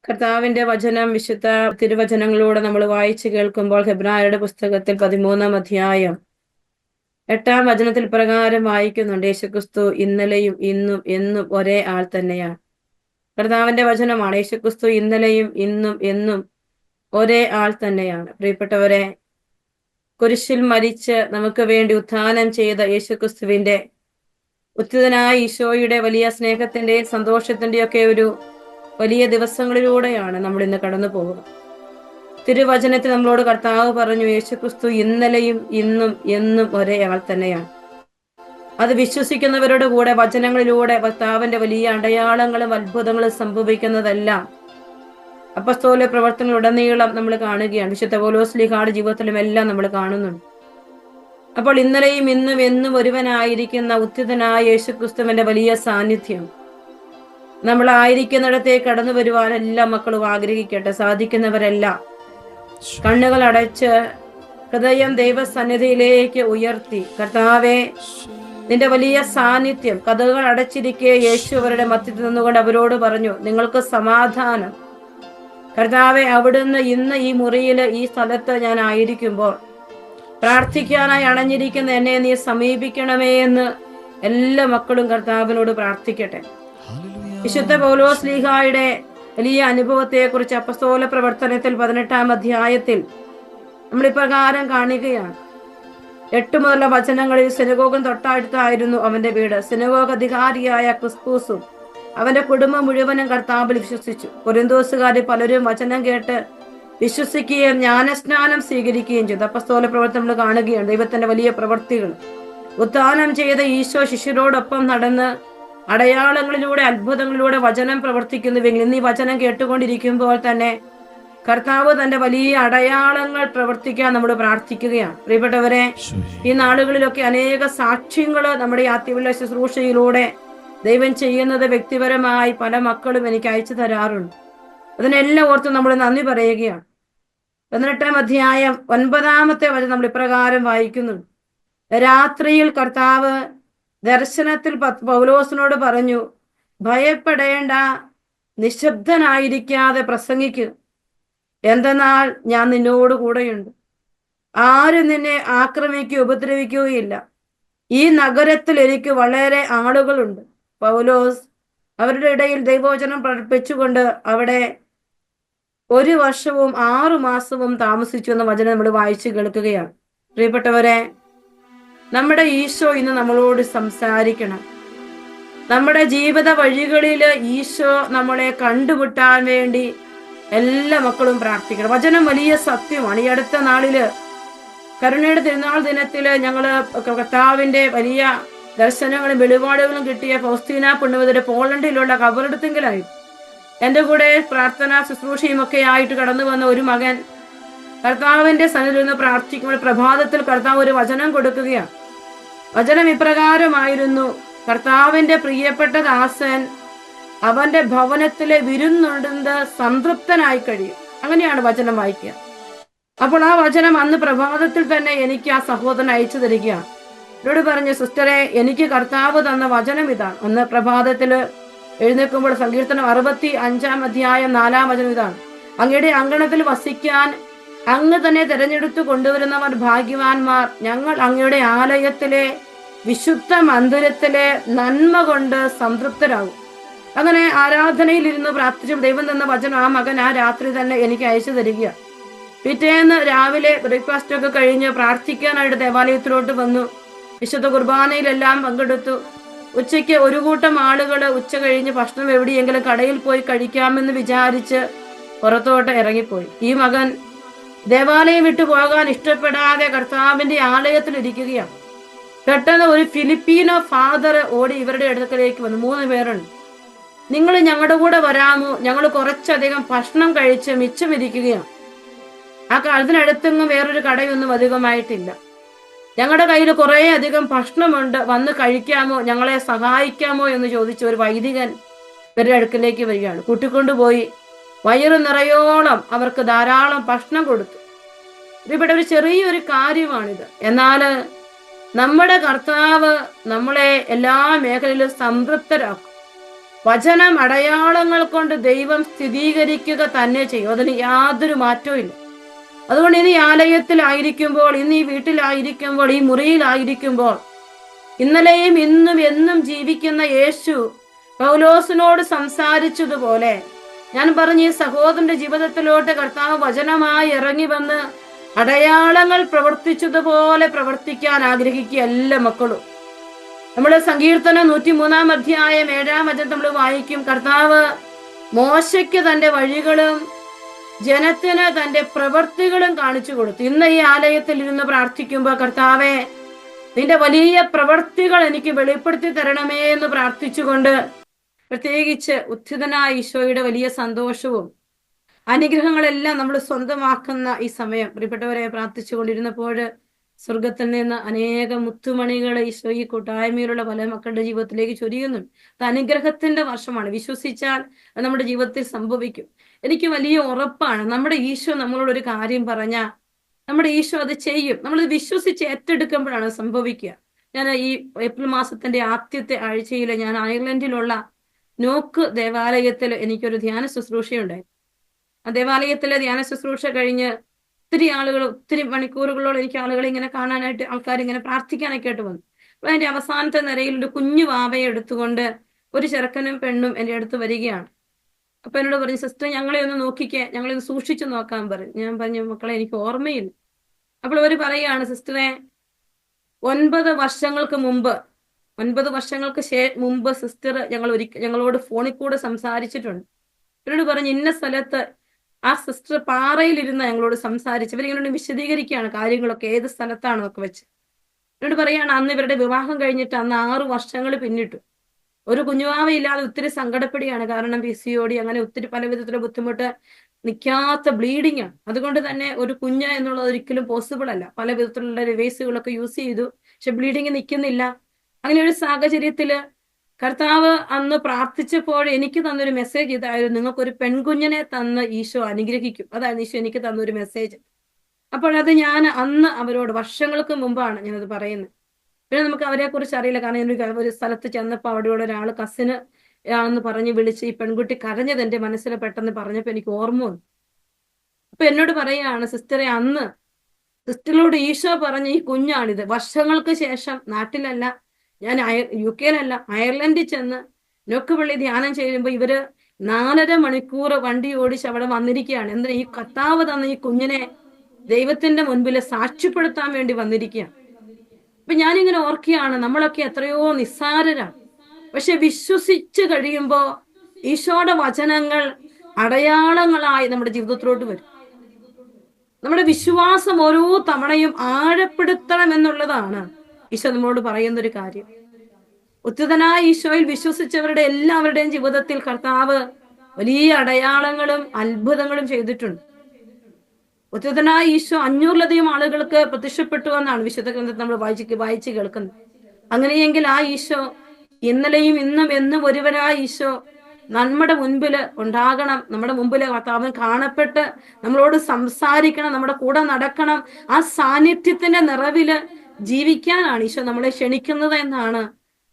കർത്താവിന്റെ വചനം വിശുദ്ധ തിരുവചനങ്ങളിലൂടെ നമ്മൾ വായിച്ചു കേൾക്കുമ്പോൾ ഹെബ്രായരുടെ പുസ്തകത്തിൽ 13-ാം അധ്യായം 8-ാം വചനത്തിൽ പ്രകാരം വായിക്കുന്നുണ്ട്, യേശുക്രിസ്തു ഇന്നലെയും ഇന്നും എന്നും ഒരേ ആൾ തന്നെയാണ്. കർത്താവിന്റെ വചനമാണ്. യേശുക്രിസ്തു ഇന്നലെയും ഇന്നും എന്നും ഒരേ ആൾ തന്നെയാണ്. പ്രിയപ്പെട്ടവരെ, കുരിശിൽ മരിച്ച് നമുക്ക് വേണ്ടി ഉത്ഥാനം ചെയ്ത യേശുക്രിസ്തുവിന്റെ ഉത്ഥിതനായ ഈശോയുടെ വലിയ സ്നേഹത്തിന്റെയും സന്തോഷത്തിന്റെയും ഒക്കെ ഒരു വലിയ ദിവസങ്ങളിലൂടെയാണ് നമ്മൾ ഇന്ന് കടന്നു പോകുന്നത്. തിരുവചനത്തിൽ നമ്മളോട് കർത്താവ് പറഞ്ഞു, യേശുക്രിസ്തു ഇന്നലെയും ഇന്നും എന്നും ഒരേ ആൾ തന്നെയാണ്. അത് വിശ്വസിക്കുന്നവരുടെ കൂടെ വചനങ്ങളിലൂടെ കർത്താവിന്റെ വലിയ അടയാളങ്ങളും അത്ഭുതങ്ങളും സംഭവിക്കുന്നതെല്ലാം അപ്പസ്തോല പ്രവർത്തനങ്ങളുടനീളം നമ്മൾ കാണുകയാണ്. വിശുദ്ധ പൗലോസ്ലീഹായുടെ ജീവിതത്തിലും എല്ലാം നമ്മൾ കാണുന്നുണ്ട്. അപ്പോൾ ഇന്നലെയും ഇന്നും എന്നും ഒരുവനായിരിക്കുന്ന ഉത്ഥിതനായ യേശുക്രിസ്തുവിന്റെ വലിയ സാന്നിധ്യം നമ്മളായിരിക്കുന്നിടത്തേക്ക് കടന്നു വരുവാൻ എല്ലാ മക്കളും ആഗ്രഹിക്കട്ടെ. സാധിക്കുന്നവരെല്ലാം കണ്ണുകൾ അടച്ച് ഹൃദയം ദൈവസന്നിധിയിലേക്ക് ഉയർത്തി, കർത്താവെ, നിന്റെ വലിയ സാന്നിധ്യം, കഥകൾ അടച്ചിരിക്കെ യേശു അവരുടെ മധ്യത്തിൽ നിന്നുകൊണ്ട് അവരോട് പറഞ്ഞു, നിങ്ങൾക്ക് സമാധാനം. കർത്താവെ, അവിടുന്ന് ഇന്ന് ഈ മുറിയിൽ ഈ സ്ഥലത്ത് ഞാൻ ആയിരിക്കുമ്പോൾ പ്രാർത്ഥിക്കാനായി അണഞ്ഞിരിക്കുന്ന എന്നെ നീ സമീപിക്കണമേ എന്ന് എല്ലാ മക്കളും കർത്താവിനോട് പ്രാർത്ഥിക്കട്ടെ. വിശുദ്ധ പൗലോസ്ലീഹായുടെ വലിയ അനുഭവത്തെ കുറിച്ച് അപ്പസ്തോല പ്രവർത്തനത്തിൽ 18-ാം അധ്യായത്തിൽ നമ്മൾ ഇപ്രകാരം കാണുകയാണ്. 8 മുതലുള്ള വചനങ്ങളിൽ സിനഗോഗിന് തൊട്ടടുത്തായിരുന്നു അവന്റെ വീട്. സിനഗോഗ് അധികാരിയായ ക്രിസ്പൂസും അവന്റെ കുടുംബം മുഴുവനും കർത്താവിൽ വിശ്വസിച്ചു. കൊരിന്തോസുകാരിൽ പലരും വചനം കേട്ട് വിശ്വസിക്കുകയും ജ്ഞാനസ്നാനം സ്വീകരിക്കുകയും ചെയ്തു. അപ്പസ്തോല പ്രവർത്തനം നമ്മൾ കാണുകയാണ്. ദൈവത്തിന്റെ വലിയ പ്രവൃത്തികൾ, ഉത്ഥാനം ചെയ്ത ഈശോ ശിഷ്യരോടൊപ്പം നടന്ന് അടയാളങ്ങളിലൂടെ അത്ഭുതങ്ങളിലൂടെ വചനം പ്രവർത്തിക്കുന്നുവെങ്കിൽ ഇന്ന് ഈ വചനം കേട്ടുകൊണ്ടിരിക്കുമ്പോൾ തന്നെ കർത്താവ് തന്റെ വലിയ അടയാളങ്ങൾ പ്രവർത്തിക്കാൻ നമ്മൾ പ്രാർത്ഥിക്കുകയാണ്. പ്രിയപ്പെട്ടവരെ, ഈ നാളുകളിലൊക്കെ അനേക സാക്ഷ്യങ്ങൾ നമ്മുടെ ഈ ആത്മീയ ശുശ്രൂഷയിലൂടെ ദൈവം ചെയ്യുന്നത് വ്യക്തിപരമായി പല മക്കളും എനിക്ക് അയച്ചു തരാറുണ്ട്. അതിനെല്ലാം ഓർത്ത് നമ്മൾ നന്ദി പറയുകയാണ്. 18-ാം അധ്യായം 9-ാമത്തെ വചനം നമ്മൾ ഇപ്രകാരം വായിക്കുന്നു. രാത്രിയിൽ കർത്താവ് ദർശനത്തിൽ പൗലോസിനോട് പറഞ്ഞു, ഭയപ്പെടേണ്ട, നിശബ്ദനായിരിക്കാതെ പ്രസംഗിക്കുക. എന്തെന്നാൽ ഞാൻ നിന്നോട് കൂടെയുണ്ട്. ആരും നിന്നെ ഉപദ്രവിക്കുകയില്ല. ഈ നഗരത്തിൽ എനിക്ക് വളരെ ആളുകളുണ്ട്. പൗലോസ് അവരുടെ ഇടയിൽ ദൈവവചനം പഠിപ്പിച്ചുകൊണ്ട് അവിടെ 1 വർഷവും 6 മാസവും താമസിച്ചു എന്ന വചനം നമ്മൾ വായിച്ചു കേൾക്കുകയാണ്. പ്രിയപ്പെട്ടവരെ, നമ്മുടെ ഈശോ ഇന്ന് നമ്മളോട് സംസാരിക്കണം. നമ്മുടെ ജീവിത വഴികളിൽ ഈശോ നമ്മളെ കണ്ടുമുട്ടാൻ വേണ്ടി എല്ലാ മക്കളും പ്രാർത്ഥിക്കണം. വചനം വലിയ സത്യമാണ്. ഈ അടുത്ത നാളില് കരുണയുടെ തിരുനാൾ ദിനത്തില് ഞങ്ങള് കർത്താവിന്റെ വലിയ ദർശനങ്ങളും വെളിപാടുകളും കിട്ടിയ ഫൗസ്തീന പുണ്യവതിയുടെ പോളണ്ടിലുള്ള കബറെടുത്തെങ്കിലായി എന്റെ കൂടെ പ്രാർത്ഥനാ ശുശ്രൂഷയും ഒക്കെ ആയിട്ട് കടന്നു വന്ന ഒരു മകൻ കർത്താവിന്റെ സന്നിധിയിൽ നിന്ന് പ്രാർത്ഥിക്കുമ്പോൾ പ്രഭാതത്തിൽ കർത്താവ് ഒരു വചനം കൊടുക്കുകയാണ്. വചനം ഇപ്രകാരമായിരുന്നു, കർത്താവിന്റെ പ്രിയപ്പെട്ട ദാസൻ അവന്റെ ഭവനത്തിലെ വിരുന്നുണ്ടെന്ന് സംതൃപ്തനായി കഴിയും. അങ്ങനെയാണ് വചനം വായിക്കുക. അപ്പോൾ ആ വചനം അന്ന് പ്രഭാതത്തിൽ തന്നെ എനിക്ക് ആ സഹോദരൻ അയച്ചു തരികയാണ്. എന്നോട് പറഞ്ഞു, സിസ്റ്ററെ, എനിക്ക് കർത്താവ് തന്ന വചനം ഇതാണ്. അന്ന് പ്രഭാതത്തില് എഴുന്നേൽക്കുമ്പോൾ സങ്കീർത്തനം 65-ാം അധ്യായം 4-ാം വചനം ഇതാണ്, അങ്ങയുടെ അങ്കണത്തിൽ വസിക്കാൻ അങ്ങ് തന്നെ തിരഞ്ഞെടുത്തു കൊണ്ടുവരുന്നവർ ഭാഗ്യവാന്മാർ. ഞങ്ങൾ അങ്ങയുടെ ആലയത്തിലെ വിശുദ്ധ മന്ദിരത്തിലെ നന്മ കൊണ്ട് സംതൃപ്തരാകും. അങ്ങനെ ആരാധനയിൽ ഇരുന്ന് പ്രാർത്ഥിച്ചു ദൈവം തന്ന വചനം ആ മകൻ ആ രാത്രി തന്നെ എനിക്ക് അയച്ചു തരിക. പിറ്റേന്ന് രാവിലെ ബ്രേക്ക്ഫാസ്റ്റ് ഒക്കെ കഴിഞ്ഞ് പ്രാർത്ഥിക്കാനായിട്ട് ദേവാലയത്തിലോട്ട് വന്നു. വിശുദ്ധ കുർബാനയിലെല്ലാം പങ്കെടുത്തു. ഉച്ചയ്ക്ക് ഒരു കൂട്ടം ആളുകൾ ഉച്ച കഴിഞ്ഞ് ഭക്ഷണം എവിടെയെങ്കിലും കടയിൽ പോയി കഴിക്കാമെന്ന് വിചാരിച്ച് പുറത്തോട്ട് ഇറങ്ങിപ്പോയി. ഈ മകൻ ദേവാലയം വിട്ടു പോകാൻ ഇഷ്ടപ്പെടാതെ കർത്താവിന്റെ ആലയത്തിൽ ഇരിക്കുകയാണ്. പെട്ടെന്ന് ഒരു ഫിലിപ്പീനോ ഫാദർ ഓടി ഇവരുടെ അടുക്കലേക്ക് വന്നു. 3 പേരുണ്ട്. നിങ്ങൾ ഞങ്ങളുടെ കൂടെ വരാമോ? ഞങ്ങൾ കുറച്ചധികം ഭക്ഷണം കഴിച്ച് മിച്ചമിരിക്കുകയാണ്. ആ അതിനടുത്തെങ്ങും വേറൊരു കടയൊന്നും അധികമായിട്ടില്ല. ഞങ്ങളുടെ കയ്യിൽ കുറേ അധികം ഭക്ഷണമുണ്ട്, വന്ന് കഴിക്കാമോ, ഞങ്ങളെ സഹായിക്കാമോ എന്ന് ചോദിച്ച ഒരു വൈദികൻ ഇവരുടെ അടുക്കിലേക്ക് വരികയാണ്. കൂട്ടിക്കൊണ്ടുപോയി വയറു നിറയോളം അവർക്ക് ധാരാളം ഭക്ഷണം കൊടുത്തു. ഇവിടെ ഒരു ചെറിയൊരു കാര്യമാണിത്. എന്നാൽ നമ്മുടെ കർത്താവ് നമ്മളെ എല്ലാ മേഖലയിലും സംതൃപ്തരാക്കും. വചനം അടയാളങ്ങൾ കൊണ്ട് ദൈവം സ്ഥിരീകരിക്കുക തന്നെ ചെയ്യും. അതിന് യാതൊരു മാറ്റവും ഇല്ല. അതുകൊണ്ട് ഇന്ന് ഈ ആലയത്തിലായിരിക്കുമ്പോൾ, ഇന്ന് ഈ വീട്ടിലായിരിക്കുമ്പോൾ, ഈ മുറിയിലായിരിക്കുമ്പോൾ, ഇന്നലെയും ഇന്നും എന്നും ജീവിക്കുന്ന യേശു പൗലോസിനോട് സംസാരിച്ചതുപോലെ ഞാൻ പറഞ്ഞ ഈ സഹോദരന്റെ ജീവിതത്തിലോട്ട് കർത്താവ് വചനമായി ഇറങ്ങി വന്ന് അടയാളങ്ങൾ പ്രവർത്തിച്ചതുപോലെ പ്രവർത്തിക്കാൻ ആഗ്രഹിക്കുക എല്ലാ മക്കളും. നമ്മള് സങ്കീർത്തനം 103 അധ്യായം 7 വചനം നമ്മൾ വായിക്കും. കർത്താവ് മോശയ്ക്ക് തന്റെ വഴികളും ജനത്തിന് തന്റെ പ്രവൃത്തികളും കാണിച്ചു കൊടുത്തു. ഇന്ന് ഈ ആലയത്തിൽ ഇരുന്ന് പ്രാർത്ഥിക്കുമ്പോൾ, കർത്താവെ നിന്റെ വലിയ പ്രവൃത്തികൾ എനിക്ക് വെളിപ്പെടുത്തി തരണമേ എന്ന് പ്രാർത്ഥിച്ചുകൊണ്ട്, പ്രത്യേകിച്ച് ഉത്ഥിതനായ ഈശോയുടെ വലിയ സന്തോഷവും അനുഗ്രഹങ്ങളെല്ലാം നമ്മൾ സ്വന്തമാക്കുന്ന ഈ സമയം പ്രിയപ്പെട്ടവരെ പ്രാർത്ഥിച്ചുകൊണ്ടിരുന്നപ്പോൾ സ്വർഗത്തിൽ നിന്ന് അനേകം മുത്തുമണികൾ ഈശോ ഈ കൂട്ടായ്മയിലുള്ള പല മക്കളുടെ ജീവിതത്തിലേക്ക് ചൊരിയുന്നുണ്ട്. അത് അനുഗ്രഹത്തിന്റെ വർഷമാണ്. വിശ്വസിച്ചാൽ നമ്മുടെ ജീവിതത്തിൽ സംഭവിക്കും. എനിക്ക് വലിയ ഉറപ്പാണ്, നമ്മുടെ ഈശോ നമ്മളോട് ഒരു കാര്യം പറഞ്ഞാൽ നമ്മുടെ ഈശോ അത് ചെയ്യും. നമ്മൾ വിശ്വസിച്ച് ഏറ്റെടുക്കുമ്പോഴാണ് സംഭവിക്കുക. ഞാൻ ഈ ഏപ്രിൽ മാസത്തിന്റെ ആദ്യത്തെ ആഴ്ചയിൽ ഞാൻ അയർലൻഡിലുള്ള നോക്ക് ദേവാലയത്തിൽ എനിക്കൊരു ധ്യാന ശുശ്രൂഷയുണ്ടായി. ആ ദേവാലയത്തിലെ ധ്യാന ശുശ്രൂഷ കഴിഞ്ഞ് ഒത്തിരി മണിക്കൂറുകളോളം എനിക്ക് ആളുകളെ ഇങ്ങനെ കാണാനായിട്ട്, ആൾക്കാരിങ്ങനെ പ്രാർത്ഥിക്കാനൊക്കെ ആയിട്ട് വന്നു. അപ്പൊ അതിന്റെ അവസാനത്തെ നിരയിൽ ഒരു കുഞ്ഞു വാവയെ എടുത്തുകൊണ്ട് ഒരു ചെറുക്കനും പെണ്ണും എൻ്റെ അടുത്ത് വരികയാണ്. അപ്പൊ എന്നോട് പറഞ്ഞു, സിസ്റ്റർ ഞങ്ങളെ ഒന്ന് നോക്കിക്കേ, ഞങ്ങളെ ഒന്ന് സൂക്ഷിച്ചു നോക്കാൻ പറഞ്ഞു. ഞാൻ പറഞ്ഞു, മക്കളെ എനിക്ക് ഓർമ്മയില്ല. അപ്പോൾ അവര് പറയുകയാണ്, സിസ്റ്ററെ 9 വർഷങ്ങൾക്ക് മുമ്പ് സിസ്റ്റർ ഞങ്ങളോട് ഫോണിൽ കൂടെ സംസാരിച്ചിട്ടുണ്ട്. എന്നോട് പറഞ്ഞു, ഇന്ന സ്ഥലത്ത് ആ സിസ്റ്റർ പാറയിലിരുന്ന് ഞങ്ങളോട് സംസാരിച്ചു. ഇവരിങ്ങനെ വിശദീകരിക്കുകയാണ് കാര്യങ്ങളൊക്കെ, ഏത് സ്ഥലത്താണൊക്കെ വെച്ച്. എന്നോട് പറയാണ്, അന്ന് ഇവരുടെ വിവാഹം കഴിഞ്ഞിട്ട് അന്ന് 6 വർഷങ്ങൾ പിന്നിട്ടു. ഒരു കുഞ്ഞുവാവയില്ലാതെ ഒത്തിരി സങ്കടപ്പെടുകയാണ്. കാരണം PCOD അങ്ങനെ ഒത്തിരി പല വിധത്തിലുള്ള ബുദ്ധിമുട്ട്, നിൽക്കാത്ത ബ്ലീഡിംഗ് ആണ്. അതുകൊണ്ട് തന്നെ ഒരു കുഞ്ഞ് എന്നുള്ളത് ഒരിക്കലും പോസിബിൾ അല്ല. പല വിധത്തിലുള്ള റിവേഴ്സുകളൊക്കെ യൂസ് ചെയ്തു, പക്ഷെ ബ്ലീഡിങ് നിൽക്കുന്നില്ല. അങ്ങനെ ഒരു സാഹചര്യത്തില് കർത്താവ് അന്ന് പ്രാർത്ഥിച്ചപ്പോൾ എനിക്ക് തന്നൊരു മെസ്സേജ് ഇതായിരുന്നു, നിങ്ങൾക്കൊരു പെൺകുഞ്ഞിനെ തന്ന് ഈശോ അനുഗ്രഹിക്കും. അതായിരുന്നു ഈശോ എനിക്ക് തന്നൊരു മെസ്സേജ്. അപ്പോൾ അത് ഞാൻ അന്ന് അവരോട്, വർഷങ്ങൾക്ക് മുമ്പാണ് ഞാനത് പറയുന്നത്. പിന്നെ നമുക്ക് അവരെ കുറിച്ച് അറിയില്ല. കാരണം ഒരു സ്ഥലത്ത് ചെന്നപ്പോൾ അവിടെയുള്ള ഒരാൾ കസിന് ആണെന്ന് പറഞ്ഞ് വിളിച്ച് ഈ പെൺകുട്ടി കരഞ്ഞത് എൻ്റെ മനസ്സിൽ പെട്ടെന്ന് പറഞ്ഞപ്പോൾ എനിക്ക് ഓർമ്മ വന്നു. അപ്പൊ എന്നോട് പറയുകയാണ്, സിസ്റ്ററെ അന്ന് സിസ്റ്ററിനോട് ഈശോ പറഞ്ഞ ഈ കുഞ്ഞാണിത്. വർഷങ്ങൾക്ക് ശേഷം നാട്ടിലല്ല, ഞാൻ UK-ലല്ല, അയർലൻഡിൽ ചെന്ന് നോക്കുപള്ളി ധ്യാനം ചെയ്യുമ്പോൾ ഇവര് 4.5 മണിക്കൂർ വണ്ടി ഓടിച്ച് അവിടെ വന്നിരിക്കുകയാണ്. എന്തിനാ? ഈ കർത്താവ് തന്ന ഈ കുഞ്ഞിനെ ദൈവത്തിന്റെ മുൻപിൽ സാക്ഷ്യപ്പെടുത്താൻ വേണ്ടി വന്നിരിക്കുകയാണ്. അപ്പൊ ഞാനിങ്ങനെ ഓർക്കുകയാണ്, നമ്മളൊക്കെ എത്രയോ നിസ്സാരരാണ്. പക്ഷെ വിശ്വസിച്ച് കഴിയുമ്പോ ഈശോയുടെ വചനങ്ങൾ അടയാളങ്ങളായി നമ്മുടെ ജീവിതത്തിലോട്ട് വരും. നമ്മുടെ വിശ്വാസം ഓരോ തവണയും ആഴപ്പെടുത്തണം എന്നുള്ളതാണ് ഈശോ നമ്മളോട് പറയുന്നൊരു കാര്യം. ഉത്ഥിതനായ ഈശോയിൽ വിശ്വസിച്ചവരുടെ എല്ലാവരുടെയും ജീവിതത്തിൽ കർത്താവ് വലിയ അടയാളങ്ങളും അത്ഭുതങ്ങളും ചെയ്തിട്ടുണ്ട്. ഉത്ഥിതനായ ഈശോ 500-ലധികം ആളുകൾക്ക് പ്രത്യക്ഷപ്പെട്ടു എന്നാണ് വിശുദ്ധ ഗ്രന്ഥത്തിൽ നമ്മൾ വായിച്ച് കേൾക്കുന്നത്. അങ്ങനെയെങ്കിൽ ആ ഈശോ ഇന്നലെയും ഇന്നും എന്നും ഒരുവനായ ഈശോ നമ്മുടെ മുൻപിൽ ഉണ്ടാകണം. നമ്മുടെ മുമ്പിൽ കർത്താവ് കാണപ്പെട്ട് നമ്മളോട് സംസാരിക്കണം, നമ്മുടെ കൂടെ നടക്കണം. ആ സാന്നിധ്യത്തിന്റെ നിറവില് ജീവിക്കാനാണ് ഈശോ നമ്മളെ ക്ഷണിക്കുന്നത് എന്നാണ്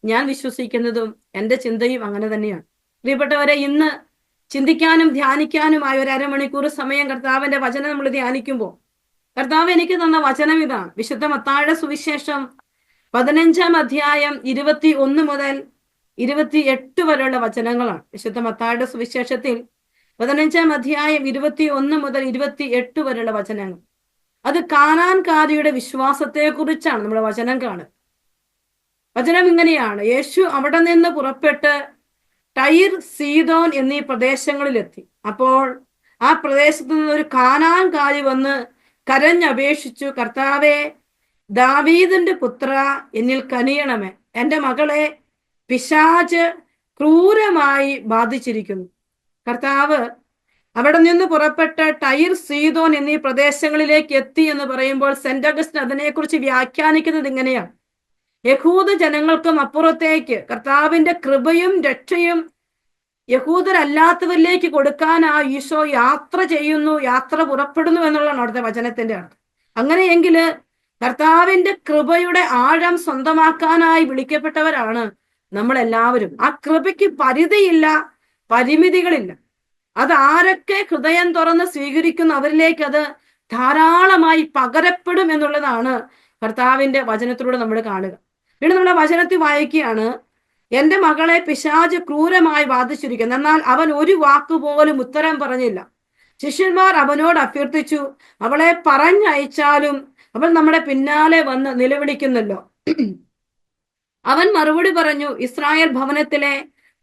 ഞാൻ വിശ്വസിക്കുന്നതും എൻ്റെ ചിന്തയും അങ്ങനെ തന്നെയാണ്. പ്രിയപ്പെട്ടവരെ, ഇന്ന് ചിന്തിക്കാനും ധ്യാനിക്കാനുമായ ഒരു അരമണിക്കൂർ സമയം കർത്താവിന്റെ വചനം നമ്മൾ ധ്യാനിക്കുമ്പോൾ കർത്താവ് എനിക്ക് തന്ന വചനം ഇതാണ്. വിശുദ്ധ മത്തായിയുടെ സുവിശേഷം 15 അധ്യായം 21 മുതൽ 28 വരെയുള്ള വചനങ്ങളാണ്. വിശുദ്ധ മത്തായിയുടെ സുവിശേഷത്തിൽ 15 അധ്യായം 21 മുതൽ 28 വരെയുള്ള വചനങ്ങൾ. അത് കാനാൻകാരിയുടെ വിശ്വാസത്തെ കുറിച്ചാണ് നമ്മൾ വചനം കാണുന്നത്. വചനം ഇങ്ങനെയാണ്: യേശു അവിടെ നിന്ന് പുറപ്പെട്ട് ടൈർ, സീദോൻ എന്നീ പ്രദേശങ്ങളിലെത്തി. അപ്പോൾ ആ പ്രദേശത്ത് നിന്ന് ഒരു കാനാൻകാരി വന്ന് കരഞ്ഞപേക്ഷിച്ചു, കർത്താവേ, ദാവീദിന്റെ പുത്ര, എന്നിൽ കനിയണമേ, എൻ്റെ മകളെ പിശാച് ക്രൂരമായി ബാധിച്ചിരിക്കുന്നു. കർത്താവ് അവിടെ നിന്ന് പുറപ്പെട്ട് ടൈർ, സീദോൻ എന്നീ പ്രദേശങ്ങളിലേക്ക് എത്തി എന്ന് പറയുമ്പോൾ സെന്റ് അഗസ്റ്റിൻ അതിനെക്കുറിച്ച് വ്യാഖ്യാനിക്കുന്നത് ഇങ്ങനെയാണ്: യഹൂദ ജനങ്ങൾക്കും അപ്പുറത്തേക്ക് കർത്താവിന്റെ കൃപയും രക്ഷയും യഹൂദരല്ലാത്തവരിലേക്ക് കൊടുക്കാൻ ആ ഈശോ യാത്ര പുറപ്പെടുന്നു എന്നുള്ളതാണ് അവിടുത്തെ വചനത്തിന്റെ അർത്ഥം. അങ്ങനെയെങ്കിൽ കർത്താവിന്റെ കൃപയുടെ ആഴം സ്വന്തമാക്കാനായി വിളിക്കപ്പെട്ടവരാണ് നമ്മളെല്ലാവരും. ആ കൃപയ്ക്ക് പരിധിയില്ല, പരിമിതികളില്ല. അത് ആരൊക്കെ ഹൃദയം തുറന്ന് സ്വീകരിക്കുന്നു അവരിലേക്ക് അത് ധാരാളമായി പകരപ്പെടും എന്നുള്ളതാണ് കർത്താവിന്റെ വചനത്തിലൂടെ നമ്മൾ കാണുക. വീണ്ടും നമ്മുടെ വചനത്തിൽ വായിക്കുകയാണ്, എന്റെ മകളെ പിശാച് ക്രൂരമായി ബാധിച്ചിരിക്കുന്നു, എന്നാൽ അവൻ ഒരു വാക്കുപോലും ഉത്തരം പറഞ്ഞില്ല. ശിഷ്യന്മാർ അവനോട് അഭ്യർത്ഥിച്ചു, അവളെ പറഞ്ഞയച്ചാലും അവൾ നമ്മുടെ പിന്നാലെ വന്ന് നിലവിളിക്കുന്നല്ലോ. അവൻ മറുപടി പറഞ്ഞു, ഇസ്രായേൽ ഭവനത്തിലെ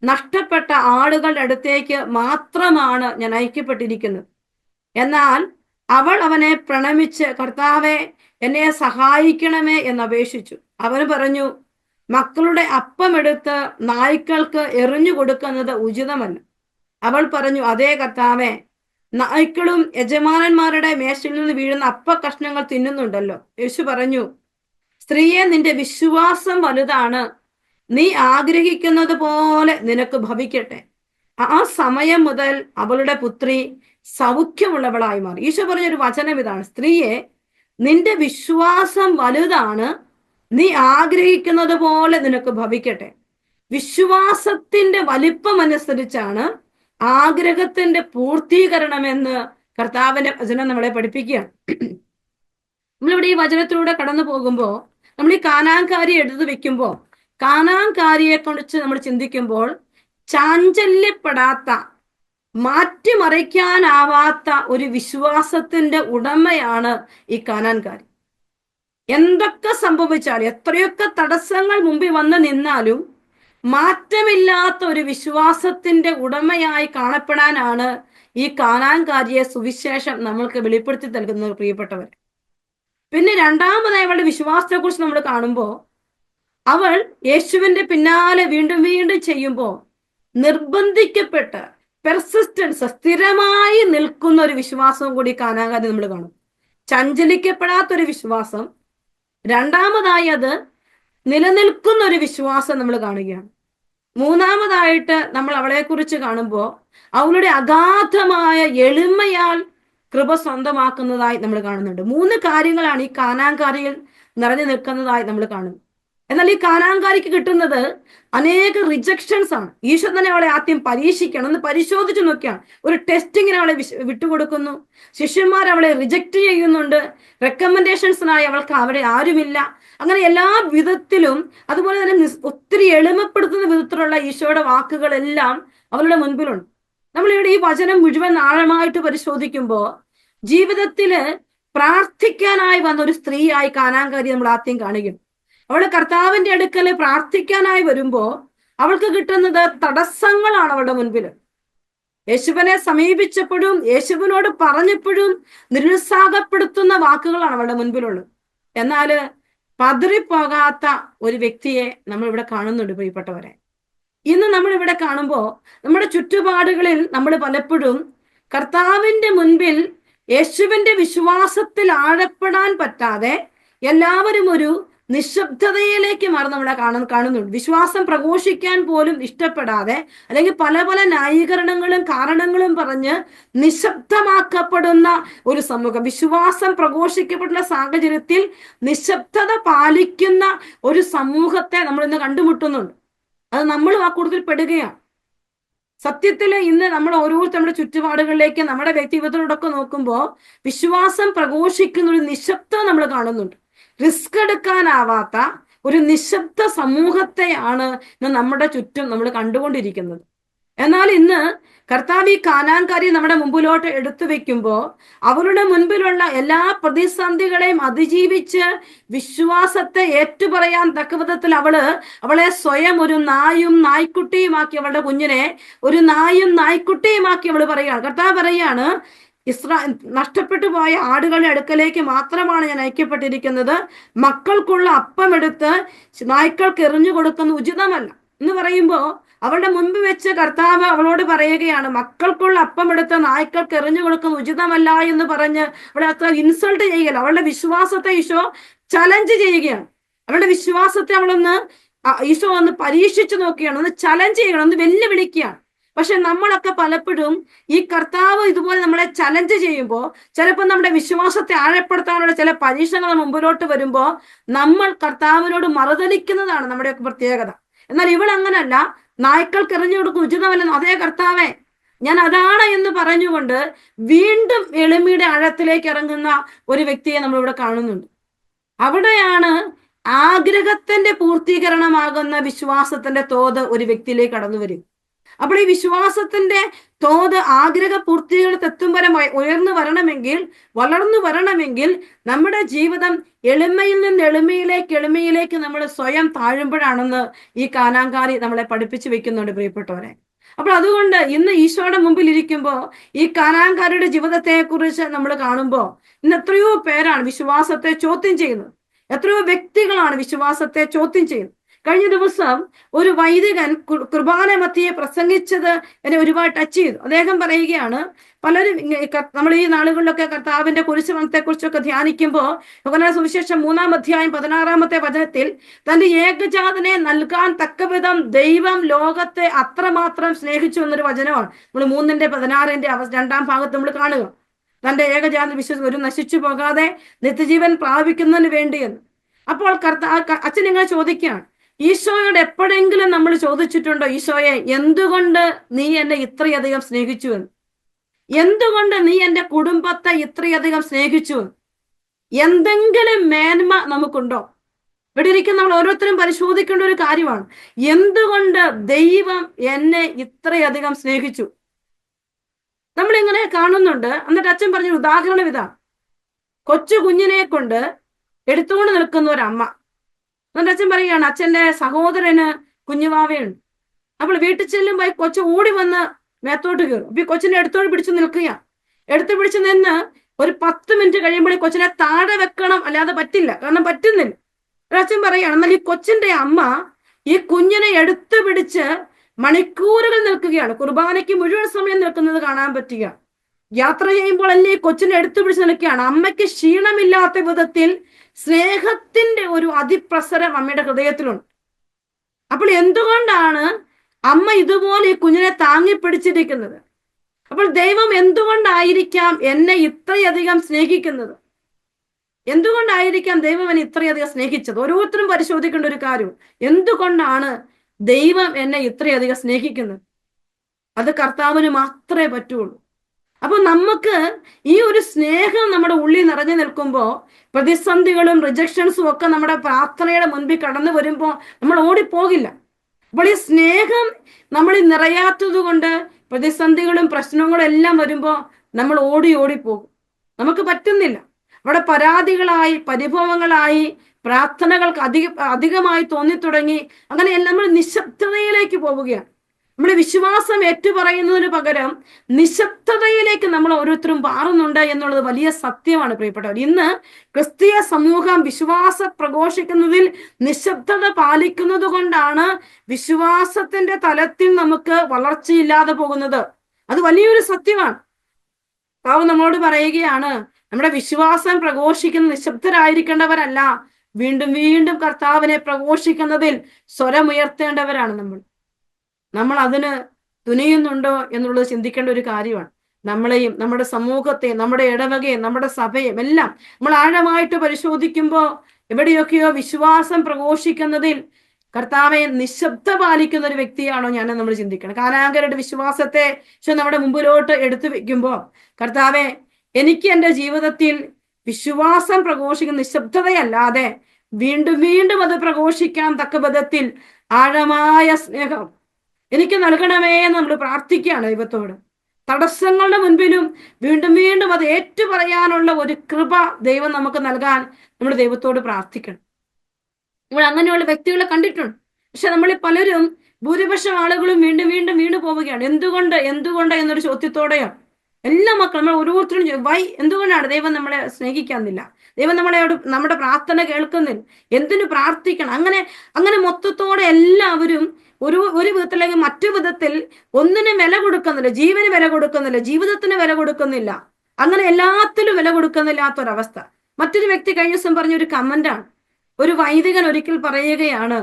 നഷ്ടപ്പെട്ട ആളുകളുടെ അടുത്തേക്ക് മാത്രമാണ് ഞാൻ അയക്കപ്പെട്ടിരിക്കുന്നത്. എന്നാൽ അവൾ അവനെ പ്രണമിച്ച്, കർത്താവെ, എന്നെ സഹായിക്കണമേ എന്ന് അപേക്ഷിച്ചു. അവൻ പറഞ്ഞു, മക്കളുടെ അപ്പമെടുത്ത് നായ്ക്കൾക്ക് എറിഞ്ഞു കൊടുക്കുന്നത് ഉചിതമല്ല. അവൾ പറഞ്ഞു, അതേ കർത്താവെ, നായ്ക്കളും യജമാനന്മാരുടെ മേശയിൽ നിന്ന് വീഴുന്ന അപ്പ കഷ്ണങ്ങൾ തിന്നുന്നുണ്ടല്ലോ. യേശു പറഞ്ഞു, സ്ത്രീയെ, നിന്റെ വിശ്വാസം വലുതാണ്, നീ ആഗ്രഹിക്കുന്നത് പോലെ നിനക്ക് ഭവിക്കട്ടെ. ആ സമയം മുതൽ അവളുടെ പുത്രി സൗഖ്യമുള്ളവളായി മാറി. ഈശോ പറഞ്ഞൊരു വചനം ഇതാണ്, സ്ത്രീയെ, നിന്റെ വിശ്വാസം വലുതാണ്, നീ ആഗ്രഹിക്കുന്നത് പോലെ നിനക്ക് ഭവിക്കട്ടെ. വിശ്വാസത്തിന്റെ വലിപ്പം അനുസരിച്ചാണ് ആഗ്രഹത്തിന്റെ പൂർത്തീകരണമെന്ന് കർത്താവിന്റെ വചനം നമ്മളെ പഠിപ്പിക്കുകയാണ്. നമ്മളിവിടെ ഈ വചനത്തിലൂടെ കടന്നു പോകുമ്പോൾ, നമ്മൾ ഈ കാനാൻകാരിയെ എടുത്തു വെക്കുമ്പോൾ, കാനാൻകാരിയെ കുറിച്ച് നമ്മൾ ചിന്തിക്കുമ്പോൾ ചാഞ്ചല്യപ്പെടാത്ത, മാറ്റിമറിക്കാനാവാത്ത ഒരു വിശ്വാസത്തിന്റെ ഉടമയാണ് ഈ കാനാൻകാരി. എന്തൊക്കെ സംഭവിച്ചാലും, എത്രയൊക്കെ തടസ്സങ്ങൾ മുമ്പിൽ വന്ന് നിന്നാലും മാറ്റമില്ലാത്ത ഒരു വിശ്വാസത്തിന്റെ ഉടമയായി കാണപ്പെടാനാണ് ഈ കാനാൻകാരിയെ സുവിശേഷം നമ്മൾക്ക് വെളിപ്പെടുത്തി നൽകുന്നത്, പ്രിയപ്പെട്ടവർ. പിന്നെ രണ്ടാമതായി അവളുടെ വിശ്വാസത്തെ കുറിച്ച് നമ്മൾ കാണുമ്പോൾ, അവൾ യേശുവിന്റെ പിന്നാലെ വീണ്ടും വീണ്ടും ചെയ്യുമ്പോൾ നിർബന്ധിക്കപ്പെട്ട് പെർസിസ്റ്റൻസ്, സ്ഥിരമായി നിൽക്കുന്ന ഒരു വിശ്വാസവും കൂടി കാനാൻകാരി നമ്മൾ കാണും. ചഞ്ചലിക്കപ്പെടാത്തൊരു വിശ്വാസം. രണ്ടാമതായി അത് നിലനിൽക്കുന്ന ഒരു വിശ്വാസം നമ്മൾ കാണുകയാണ്. മൂന്നാമതായിട്ട് നമ്മൾ അവളെ കുറിച്ച് കാണുമ്പോൾ അവളുടെ അഗാധമായ എളിമയാൽ കൃപ സ്വന്തമാക്കുന്നതായി നമ്മൾ കാണുന്നുണ്ട്. 3 കാര്യങ്ങളാണ് ഈ കാനാൻകാരിയിൽ നിറഞ്ഞു നിൽക്കുന്നതായി നമ്മൾ കാണുന്നത്. എന്നാൽ ഈ കാനാൻകാരിക്ക് കിട്ടുന്നത് അനേക റിജക്ഷൻസ് ആണ്. ഈശോ തന്നെ അവളെ ആദ്യം പരീക്ഷിക്കണം, ഒന്ന് പരിശോധിച്ചു നോക്കിയാണ്, ഒരു ടെസ്റ്റിങ്ങിന് അവളെ വിട്ടുകൊടുക്കുന്നു. ശിഷ്യന്മാർ അവളെ റിജക്റ്റ് ചെയ്യുന്നുണ്ട്. റെക്കമെൻഡേഷൻസിനായി അവൾക്ക് അവിടെ ആരുമില്ല. അങ്ങനെ എല്ലാ വിധത്തിലും, അതുപോലെ തന്നെ ഒത്തിരി എളിമപ്പെടുത്തുന്ന വിധത്തിലുള്ള ഈശോയുടെ വാക്കുകളെല്ലാം അവളുടെ മുൻപിലുണ്ട്. നമ്മളിവിടെ ഈ വചനം മുഴുവൻ ആഴമായിട്ട് പരിശോധിക്കുമ്പോൾ ജീവിതത്തില് പ്രാർത്ഥിക്കാനായി വന്ന ഒരു സ്ത്രീയായി കാനാൻകാരി നമ്മൾ ആദ്യം കാണുകയാണ്. അവള് കർത്താവിന്റെ അടുക്കല് പ്രാർത്ഥിക്കാനായി വരുമ്പോ അവൾക്ക് കിട്ടുന്നത് തടസ്സങ്ങളാണ് അവളുടെ മുൻപിൽ. യേശുവിനെ സമീപിച്ചപ്പോഴും യേശുവിനോട് പറഞ്ഞപ്പോഴും നിരുത്സാഹപ്പെടുത്തുന്ന വാക്കുകളാണ് അവളുടെ മുൻപിലുള്ളത്. എന്നാല് പതറിപ്പോകാത്ത ഒരു വ്യക്തിയെ നമ്മൾ ഇവിടെ കാണുന്നുണ്ട്, പ്രിയപ്പെട്ടവരെ. ഇന്ന് നമ്മൾ ഇവിടെ കാണുമ്പോൾ നമ്മുടെ ചുറ്റുപാടുകളിൽ നമ്മൾ പലപ്പോഴും കർത്താവിന്റെ മുൻപിൽ യേശുവിന്റെ വിശ്വാസത്തിൽ ആഴപ്പെടാൻ പറ്റാതെ എല്ലാവരും ഒരു നിശബ്ദതയിലേക്ക് മാറി നമ്മളെ കാണുന്നുണ്ട്. വിശ്വാസം പ്രഘോഷിക്കാൻ പോലും ഇഷ്ടപ്പെടാതെ, അല്ലെങ്കിൽ പല പല ന്യായീകരണങ്ങളും കാരണങ്ങളും പറഞ്ഞ് നിശബ്ദമാക്കപ്പെടുന്ന ഒരു സമൂഹം. വിശ്വാസം പ്രഘോഷിക്കപ്പെടുന്ന സാഹചര്യത്തിൽ നിശബ്ദത പാലിക്കുന്ന ഒരു സമൂഹത്തെ നമ്മൾ ഇന്ന് കണ്ടുമുട്ടുന്നുണ്ട്. അത് നമ്മളും ആ കൂടുതൽ പെടുകയാണ്. സത്യത്തിൽ ഇന്ന് നമ്മൾ ഓരോരുത്തർ നമ്മുടെ ചുറ്റുപാടുകളിലേക്ക്, നമ്മുടെ വ്യക്തിഗതത്തോടൊക്കെ നോക്കുമ്പോൾ വിശ്വാസം പ്രഘോഷിക്കുന്ന ഒരു നിശബ്ദത നമ്മൾ കാണുന്നുണ്ട്. റിസ്ക് എടുക്കാനാവാത്ത ഒരു നിശബ്ദ സമൂഹത്തെയാണ് ഇന്ന് നമ്മുടെ ചുറ്റും നമ്മൾ കണ്ടുകൊണ്ടിരിക്കുന്നത്. എന്നാൽ ഇന്ന് കർത്താവ് ഈ കാനാൻകാരിയെ നമ്മുടെ മുമ്പിലോട്ട് എടുത്തു വെക്കുമ്പോൾ അവരുടെ മുൻപിലുള്ള എല്ലാ പ്രതിസന്ധികളെയും അതിജീവിച്ച് വിശ്വാസത്തെ ഏറ്റുപറയാൻ തക്ക വിധത്തിൽ അവളെ സ്വയം ഒരു നായും നായ്ക്കുട്ടിയുമാക്കി, അവളുടെ കുഞ്ഞിനെ ഒരു നായും നായ്ക്കുട്ടിയുമാക്കി അവൾ പറയുകയാണ്. കർത്താവ് പറയാണ്, നഷ്ടപ്പെട്ടു പോയ ആടുകളുടെ അടുക്കലേക്ക് മാത്രമാണ് ഞാൻ അയക്കപ്പെട്ടിരിക്കുന്നത്. മക്കൾക്കുള്ള അപ്പം എടുത്ത് നായ്ക്കൾക്ക് എറിഞ്ഞു കൊടുക്കുന്നത് ഉചിതമല്ല എന്ന് പറയുമ്പോൾ അവളുടെ മുൻപ് വെച്ച് കർത്താവ് അവളോട് പറയുകയാണ്, മക്കൾക്കുള്ള അപ്പം എടുത്ത് നായ്ക്കൾക്ക് എറിഞ്ഞു കൊടുക്കുന്നത് ഉചിതമല്ല എന്ന് പറഞ്ഞ് അവളെ അത്ര ഇൻസൾട്ട് ചെയ്യുകയല്ല, അവളുടെ വിശ്വാസത്തെ ഈശോ ചലഞ്ച് ചെയ്യുകയാണ്. അവളുടെ വിശ്വാസത്തെ ഈശോ ഒന്ന് പരീക്ഷിച്ചു നോക്കുകയാണ്, ഒന്ന് ചലഞ്ച് ചെയ്യണം, ഒന്ന് വെല്ലുവിളിക്കുകയാണ്. പക്ഷെ നമ്മളൊക്കെ പലപ്പോഴും ഈ കർത്താവ് ഇതുപോലെ നമ്മളെ ചലഞ്ച് ചെയ്യുമ്പോൾ ചിലപ്പോൾ നമ്മുടെ വിശ്വാസത്തെ ആഴപ്പെടുത്താനുള്ള ചില പരീക്ഷണങ്ങൾ മുമ്പിലോട്ട് വരുമ്പോൾ നമ്മൾ കർത്താവിനോട് മറുതലിക്കുന്നതാണ് നമ്മുടെയൊക്കെ പ്രത്യേകത. എന്നാൽ ഇവൾ അങ്ങനല്ല, നായ്ക്കൾക്ക് എറിഞ്ഞു കൊടുക്കും ഉചിതമല്ലെന്ന്. അതേ കർത്താവേ, ഞാൻ അതാണ് എന്ന് പറഞ്ഞുകൊണ്ട് വീണ്ടും എളിമയുടെ ആഴത്തിലേക്ക് ഇറങ്ങുന്ന ഒരു വ്യക്തിയെ നമ്മളിവിടെ കാണുന്നുണ്ട്. അവിടെയാണ് ആഗ്രഹത്തിന്റെ പൂർത്തീകരണമാകുന്ന വിശ്വാസത്തിന്റെ തോത് ഒരു വ്യക്തിയിലേക്ക് കടന്നു വരും. അപ്പോൾ ഈ വിശ്വാസത്തിന്റെ തോത് ആഗ്രഹ പൂർത്തീകരണത്തെത്തും വരെ ഉയർന്നു വരണമെങ്കിൽ, വളർന്നു വരണമെങ്കിൽ നമ്മുടെ ജീവിതം എളിമയിൽ നിന്ന് എളിമയിലേക്ക് നമ്മൾ സ്വയം താഴുമ്പോഴാണെന്ന് ഈ കാനാൻകാരി നമ്മളെ പഠിപ്പിച്ചു വെക്കുന്നുണ്ട് പ്രിയപ്പെട്ടവരെ. അപ്പോൾ അതുകൊണ്ട് ഇന്ന് ഈശോയുടെ മുമ്പിൽ ഇരിക്കുമ്പോൾ ഈ കാനാൻകാരിയുടെ ജീവിതത്തെ കുറിച്ച് നമ്മൾ കാണുമ്പോൾ ഇന്ന് എത്രയോ പേരാണ് വിശ്വാസത്തെ ചോദ്യം ചെയ്യുന്നത്, എത്രയോ വ്യക്തികളാണ് വിശ്വാസത്തെ ചോദ്യം ചെയ്യുന്നത്. കഴിഞ്ഞ ദിവസം ഒരു വൈദികൻ കുർബാന മധ്യയെ പ്രസംഗിച്ചത് എന്നെ ഒരുപാട് ടച്ച് ചെയ്തു. അദ്ദേഹം പറയുകയാണ്, പലരും നമ്മൾ ഈ നാളുകളിലൊക്കെ കർത്താവിന്റെ കുരിശുമരണത്തെ കുറിച്ചൊക്കെ ധ്യാനിക്കുമ്പോൾ യോഹന്നാന്റെ സുവിശേഷം 3-ാം അധ്യായം 16-ാമത്തെ വചനത്തിൽ തന്റെ ഏകജാതനെ നൽകാൻ തക്കവിധം ദൈവം ലോകത്തെ അത്രമാത്രം സ്നേഹിച്ചു എന്നൊരു വചനമാണ് നമ്മൾ 3:16 2-ാം ഭാഗത്ത് നമ്മൾ കാണുക. തന്റെ ഏകജാതൻ ഒരു നശിച്ചു പോകാതെ നിത്യജീവൻ പ്രാപിക്കുന്നതിന് വേണ്ടിയെന്ന്. അപ്പോൾ അച്ഛൻ ഇങ്ങനെ ചോദിക്കുകയാണ്, ഈശോയോട് എപ്പോഴെങ്കിലും നമ്മൾ ചോദിച്ചിട്ടുണ്ടോ, ഈശോയെ എന്തുകൊണ്ട് നീ എന്നെ ഇത്രയധികം സ്നേഹിച്ചു എന്ന്? എന്തുകൊണ്ട് നീ എൻ്റെ കുടുംബത്തെ ഇത്രയധികം സ്നേഹിച്ചു? എന്തെങ്കിലും മേന്മ നമുക്കുണ്ടോ? ഇവിടെ ഇരിക്കുന്ന നമ്മൾ ഓരോരുത്തരും പരിശോധിക്കേണ്ട ഒരു കാര്യമാണ്, എന്തുകൊണ്ട് ദൈവം എന്നെ ഇത്രയധികം സ്നേഹിച്ചു? നമ്മളിങ്ങനെ കാണുന്നുണ്ട്. എന്നിട്ട് അച്ഛൻ പറഞ്ഞ ഉദാഹരണം ഇതാണ്, കൊച്ചു കുഞ്ഞിനെ കൊണ്ട് എടുത്തുകൊണ്ട് നിൽക്കുന്ന ഒരമ്മ. എന്നിട്ട് അച്ഛൻ പറയുകയാണ്, അച്ഛന്റെ സഹോദരന് കുഞ്ഞുവാവയുണ്ട്. അപ്പോൾ വീട്ടിൽ ചെല്ലുമ്പോൾ കൊച്ചു ഓടി വന്ന് മേത്തോട്ട് കയറും. അപ്പൊ ഈ കൊച്ചിനെ എടുത്തോട് പിടിച്ചു നിൽക്കുകയാണ്. എടുത്തു പിടിച്ചു നിന്ന് ഒരു 10 മിനിറ്റ് കഴിയുമ്പോൾ ഈ കൊച്ചിനെ താഴെ വെക്കണം, അല്ലാതെ പറ്റില്ല, കാരണം പറ്റുന്നില്ല. അച്ഛൻ പറയുകയാണ്, എന്നാൽ ഈ കൊച്ചിന്റെ അമ്മ ഈ കുഞ്ഞിനെ എടുത്തു പിടിച്ച് മണിക്കൂറുകൾ നിൽക്കുകയാണ്. കുർബാനയ്ക്ക് മുഴുവൻ സമയം നിൽക്കുന്നത് കാണാൻ പറ്റുക. യാത്ര ചെയ്യുമ്പോൾ അല്ലേ കൊച്ചിനെ എടുത്തു പിടിച്ച് നിൽക്കുകയാണ്. അമ്മയ്ക്ക് ക്ഷീണമില്ലാത്ത വിധത്തിൽ സ്നേഹത്തിന്റെ ഒരു അതിപ്രസരം അമ്മയുടെ ഹൃദയത്തിലുണ്ട്. അപ്പോൾ എന്തുകൊണ്ടാണ് അമ്മ ഇതുപോലെ ഈ കുഞ്ഞിനെ താങ്ങി പിടിച്ചിരിക്കുന്നത്? അപ്പോൾ ദൈവം എന്തുകൊണ്ടായിരിക്കാം എന്നെ ഇത്രയധികം സ്നേഹിക്കുന്നത്? എന്തുകൊണ്ടായിരിക്കാം ദൈവം എന്നെ ഇത്രയധികം സ്നേഹിച്ചത്? ഓരോരുത്തരും പരിശോധിക്കേണ്ട ഒരു കാര്യം, എന്തുകൊണ്ടാണ് ദൈവം എന്നെ ഇത്രയധികം സ്നേഹിക്കുന്നത്? അത് കർത്താവിന് മാത്രമേ പറ്റുള്ളൂ. അപ്പൊ നമുക്ക് ഈ ഒരു സ്നേഹം നമ്മുടെ ഉള്ളിൽ നിറഞ്ഞു നിൽക്കുമ്പോൾ പ്രതിസന്ധികളും റിജക്ഷൻസും ഒക്കെ നമ്മുടെ പ്രാർത്ഥനയുടെ മുൻപിൽ കടന്നു വരുമ്പോൾ നമ്മൾ ഓടിപ്പോകില്ല. അപ്പോൾ ഈ സ്നേഹം നമ്മളിൽ നിറയാത്തത് കൊണ്ട് പ്രതിസന്ധികളും പ്രശ്നങ്ങളും എല്ലാം വരുമ്പോൾ നമ്മൾ ഓടിപ്പോകും. നമുക്ക് പറ്റുന്നില്ല. അവിടെ പരാതികളായി, പരിഭവങ്ങളായി, പ്രാർത്ഥനകൾക്ക് അധികമായി തോന്നിത്തുടങ്ങി. അങ്ങനെ നമ്മൾ നിശബ്ദതയിലേക്ക് പോവുകയാണ്. നമ്മുടെ വിശ്വാസം ഏറ്റുപറയുന്നതിന് പകരം നിശബ്ദതയിലേക്ക് നമ്മൾ ഓരോരുത്തരും മാറുന്നുണ്ട് എന്നുള്ളത് വലിയ സത്യമാണ് പ്രിയപ്പെട്ടവർ. ഇന്ന് ക്രിസ്തീയ സമൂഹം വിശ്വാസം പ്രഘോഷിക്കുന്നതിൽ നിശബ്ദത പാലിക്കുന്നത് കൊണ്ടാണ് വിശ്വാസത്തിന്റെ തലത്തിൽ നമുക്ക് വളർച്ചയില്ലാതെ പോകുന്നത്. അത് വലിയൊരു സത്യമാണ്. കർത്താവ് നമ്മളോട് പറയുകയാണ്, നമ്മുടെ വിശ്വാസം പ്രഘോഷിക്കുന്ന നിശബ്ദരായിരിക്കേണ്ടവരല്ല, വീണ്ടും വീണ്ടും കർത്താവിനെ പ്രഘോഷിക്കുന്നതിൽ സ്വരമുയർത്തേണ്ടവരാണ് നമ്മൾ അതിന് തുനിയുന്നുണ്ടോ എന്നുള്ളത് ചിന്തിക്കേണ്ട ഒരു കാര്യമാണ്. നമ്മളെയും നമ്മുടെ സമൂഹത്തെയും നമ്മുടെ ഇടവകയും നമ്മുടെ സഭയും എല്ലാം നമ്മൾ ആഴമായിട്ട് പരിശോധിക്കുമ്പോൾ എവിടെയൊക്കെയോ വിശ്വാസം പ്രഘോഷിക്കുന്നതിൽ കർത്താവെ നിശബ്ദ പാലിക്കുന്ന ഒരു വ്യക്തിയാണോ ഞാൻ നമ്മൾ ചിന്തിക്കണം. കാനാൻകാരിയുടെ വിശ്വാസത്തെ നമ്മുടെ മുമ്പിലോട്ട് എടുത്തു വെക്കുമ്പോൾ, കർത്താവെ എനിക്ക് എൻ്റെ ജീവിതത്തിൽ വിശ്വാസം പ്രഘോഷിക്കുന്ന നിശബ്ദതയല്ലാതെ വീണ്ടും വീണ്ടും അത് പ്രഘോഷിക്കാൻ തക്ക വിധത്തിൽ ആഴമായ സ്നേഹം എനിക്ക് നൽകണമേ എന്ന് നമ്മൾ പ്രാർത്ഥിക്കുകയാണ് ദൈവത്തോട്. തടസ്സങ്ങളുടെ മുൻപിലും വീണ്ടും വീണ്ടും അത് ഏറ്റുപറയാനുള്ള ഒരു കൃപ ദൈവം നമുക്ക് നൽകാൻ നമ്മൾ ദൈവത്തോട് പ്രാർത്ഥിക്കണം. നമ്മൾ അങ്ങനെയുള്ള വ്യക്തികളെ കണ്ടിട്ടുണ്ട്. പക്ഷെ നമ്മളിൽ പലരും, ഭൂരിപക്ഷം ആളുകളും വീണ്ടും വീണ്ടും വീണു പോവുകയാണ്. എന്തുകൊണ്ട് എന്നൊരു ചോദ്യത്തോടെയാണ് എല്ലാ മക്കളും, നമ്മൾ ഓരോരുത്തരും എന്തുകൊണ്ടാണ് ദൈവം നമ്മളെ സ്നേഹിക്കുന്നില്ല, ദൈവം നമ്മുടെ പ്രാർത്ഥന കേൾക്കുന്നില്ല, എന്തിനു പ്രാർത്ഥിക്കണം? അങ്ങനെ മൊത്തത്തോടെ എല്ലാവരും ഒരു വിധത്തിലേക്ക് മറ്റു വിധത്തിൽ ഒന്നിനും വില കൊടുക്കുന്നില്ല, ജീവന് വില കൊടുക്കുന്നില്ല, ജീവിതത്തിന് വില കൊടുക്കുന്നില്ല, അങ്ങനെ എല്ലാത്തിലും വില കൊടുക്കുന്നില്ലാത്തൊരവസ്ഥ. മറ്റൊരു വ്യക്തി കഴിഞ്ഞ ദിവസം പറഞ്ഞൊരു കമന്റാണ്, ഒരു വൈദികൻ ഒരിക്കൽ പറയുകയാണ്,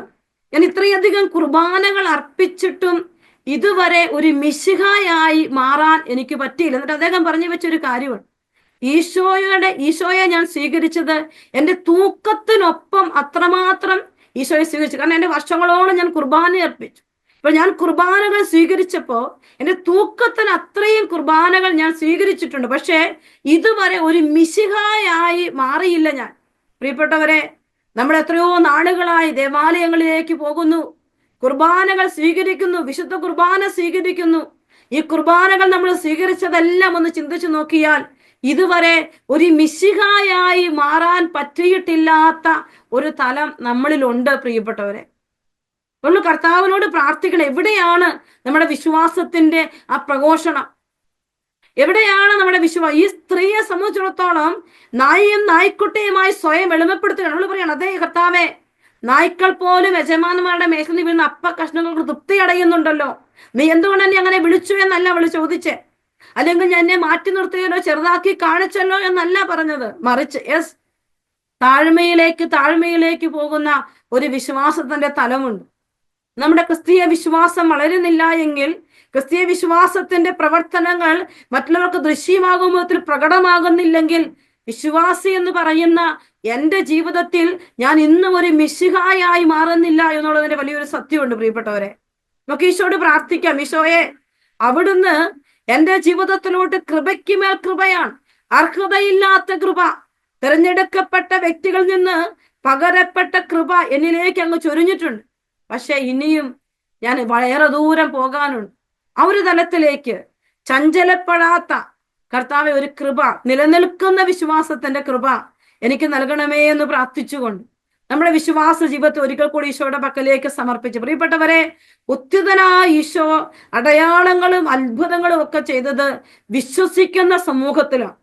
ഞാൻ ഇത്രയധികം കുർബാനകൾ അർപ്പിച്ചിട്ടും ഇതുവരെ ഒരു മിശിഹായായി മാറാൻ എനിക്ക് പറ്റിയില്ല. എന്നിട്ട് അദ്ദേഹം പറഞ്ഞു വെച്ചൊരു കാര്യമാണ്, ഈശോയെ ഞാൻ സ്വീകരിച്ചത് എൻ്റെ തൂക്കത്തിനൊപ്പം അത്രമാത്രം ഈശോയെ സ്വീകരിച്ചു. കാരണം എൻ്റെ വർഷങ്ങളോളം ഞാൻ കുർബാന അർപ്പിച്ചു. ഇപ്പൊ ഞാൻ കുർബാനകൾ സ്വീകരിച്ചപ്പോ എൻ്റെ തൂക്കത്തിന് അത്രയും കുർബാനകൾ ഞാൻ സ്വീകരിച്ചിട്ടുണ്ട്. പക്ഷേ ഇതുവരെ ഒരു മിശിഹായായി മാറിയില്ല ഞാൻ. പ്രിയപ്പെട്ടവരെ, നമ്മൾ എത്രയോ നാളുകളായി ദേവാലയങ്ങളിലേക്ക് പോകുന്നു, കുർബാനകൾ സ്വീകരിക്കുന്നു, വിശുദ്ധ കുർബാന സ്വീകരിക്കുന്നു. ഈ കുർബാനകൾ നമ്മൾ സ്വീകരിച്ചതെല്ലാം ഒന്ന് ചിന്തിച്ചു നോക്കിയാൽ ഇതുവരെ ഒരു മിശിഹായായി മാറാൻ പറ്റിയിട്ടില്ലാത്ത ഒരു തലം നമ്മളിലുണ്ട്. പ്രിയപ്പെട്ടവരെ, നമ്മൾ കർത്താവിനോട് പ്രാർത്ഥിക്കണം. എവിടെയാണ് നമ്മുടെ വിശ്വാസത്തിന്റെ ആ പ്രഘോഷണം? എവിടെയാണ് നമ്മുടെ വിശ്വാസം? ഈ സ്ത്രീയെ സംബന്ധിച്ചിടത്തോളം നായിയും നായ്ക്കുട്ടിയുമായി സ്വയം എളിമപ്പെടുത്തുകയാണ്. നമ്മൾ പറയണം, അതേ കർത്താവേ, നായ്ക്കൾ പോലും യജമാനന്മാരുടെ മേശയിൽ വീഴുന്ന അപ്പ കഷ്ണങ്ങൾക്ക് തൃപ്തി അടയുന്നുണ്ടല്ലോ, നീ എന്തുകൊണ്ട് എന്നെ അങ്ങനെ വിളിച്ചു എന്നല്ല അവള് ചോദിച്ചേ. അല്ലെങ്കിൽ ഞാൻ എന്നെ മാറ്റി നിർത്തിയല്ലോ, ചെറുതാക്കി കാണിച്ചല്ലോ എന്നല്ല പറഞ്ഞത്. മറിച്ച് താഴ്മയിലേക്ക് പോകുന്ന ഒരു വിശ്വാസത്തിന്റെ തലമുണ്ട്. നമ്മുടെ ക്രിസ്തീയ വിശ്വാസം വളരുന്നില്ല എങ്കിൽ, ക്രിസ്തീയ വിശ്വാസത്തിന്റെ പ്രവർത്തനങ്ങൾ മറ്റുള്ളവർക്ക് ദൃശ്യമാകുമ്പോൾ പ്രകടമാകുന്നില്ലെങ്കിൽ, വിശ്വാസി എന്ന് പറയുന്ന എൻ്റെ ജീവിതത്തിൽ ഞാൻ ഇന്നും ഒരു മിശിഹായായി മാറുന്നില്ല എന്നുള്ളതിന്റെ വലിയൊരു സത്യമുണ്ട്. പ്രിയപ്പെട്ടവരെ, നമുക്ക് ഈശോയോട് പ്രാർത്ഥിക്കാം. ഈശോയെ, അവിടുന്ന് എൻ്റെ ജീവിതത്തിലോട്ട് കൃപയ്ക്ക് മേൽ കൃപയാണ്, അർഹതയില്ലാത്ത കൃപ, തിരഞ്ഞെടുക്കപ്പെട്ട വ്യക്തികളിൽ നിന്ന് പകരപ്പെട്ട കൃപ എന്നിലേക്ക് അങ്ങ് ചൊരിഞ്ഞിട്ടുണ്ട്. പക്ഷെ ഇനിയും ഞാൻ വളരെ ദൂരം പോകാനുണ്ട്. ആ ഒരു തലത്തിലേക്ക് ചഞ്ചലപ്പെടാത്ത കർത്താവെ ഒരു കൃപ, നിലനിൽക്കുന്ന വിശ്വാസത്തിന്റെ കൃപ എനിക്ക് നൽകണമേ എന്ന് പ്രാർത്ഥിച്ചുകൊണ്ട് നമ്മുടെ വിശ്വാസ ജീവിതത്തെ ഒരിക്കൽ കൂടി ഈശോയുടെ പക്കലേക്ക് സമർപ്പിച്ചു. പ്രിയപ്പെട്ടവരെ, ഉത്തിതനായ ഈശോ അടയാളങ്ങളും അത്ഭുതങ്ങളും ഒക്കെ ചെയ്തത് വിശ്വസിക്കുന്ന സമൂഹത്തിലാണ്.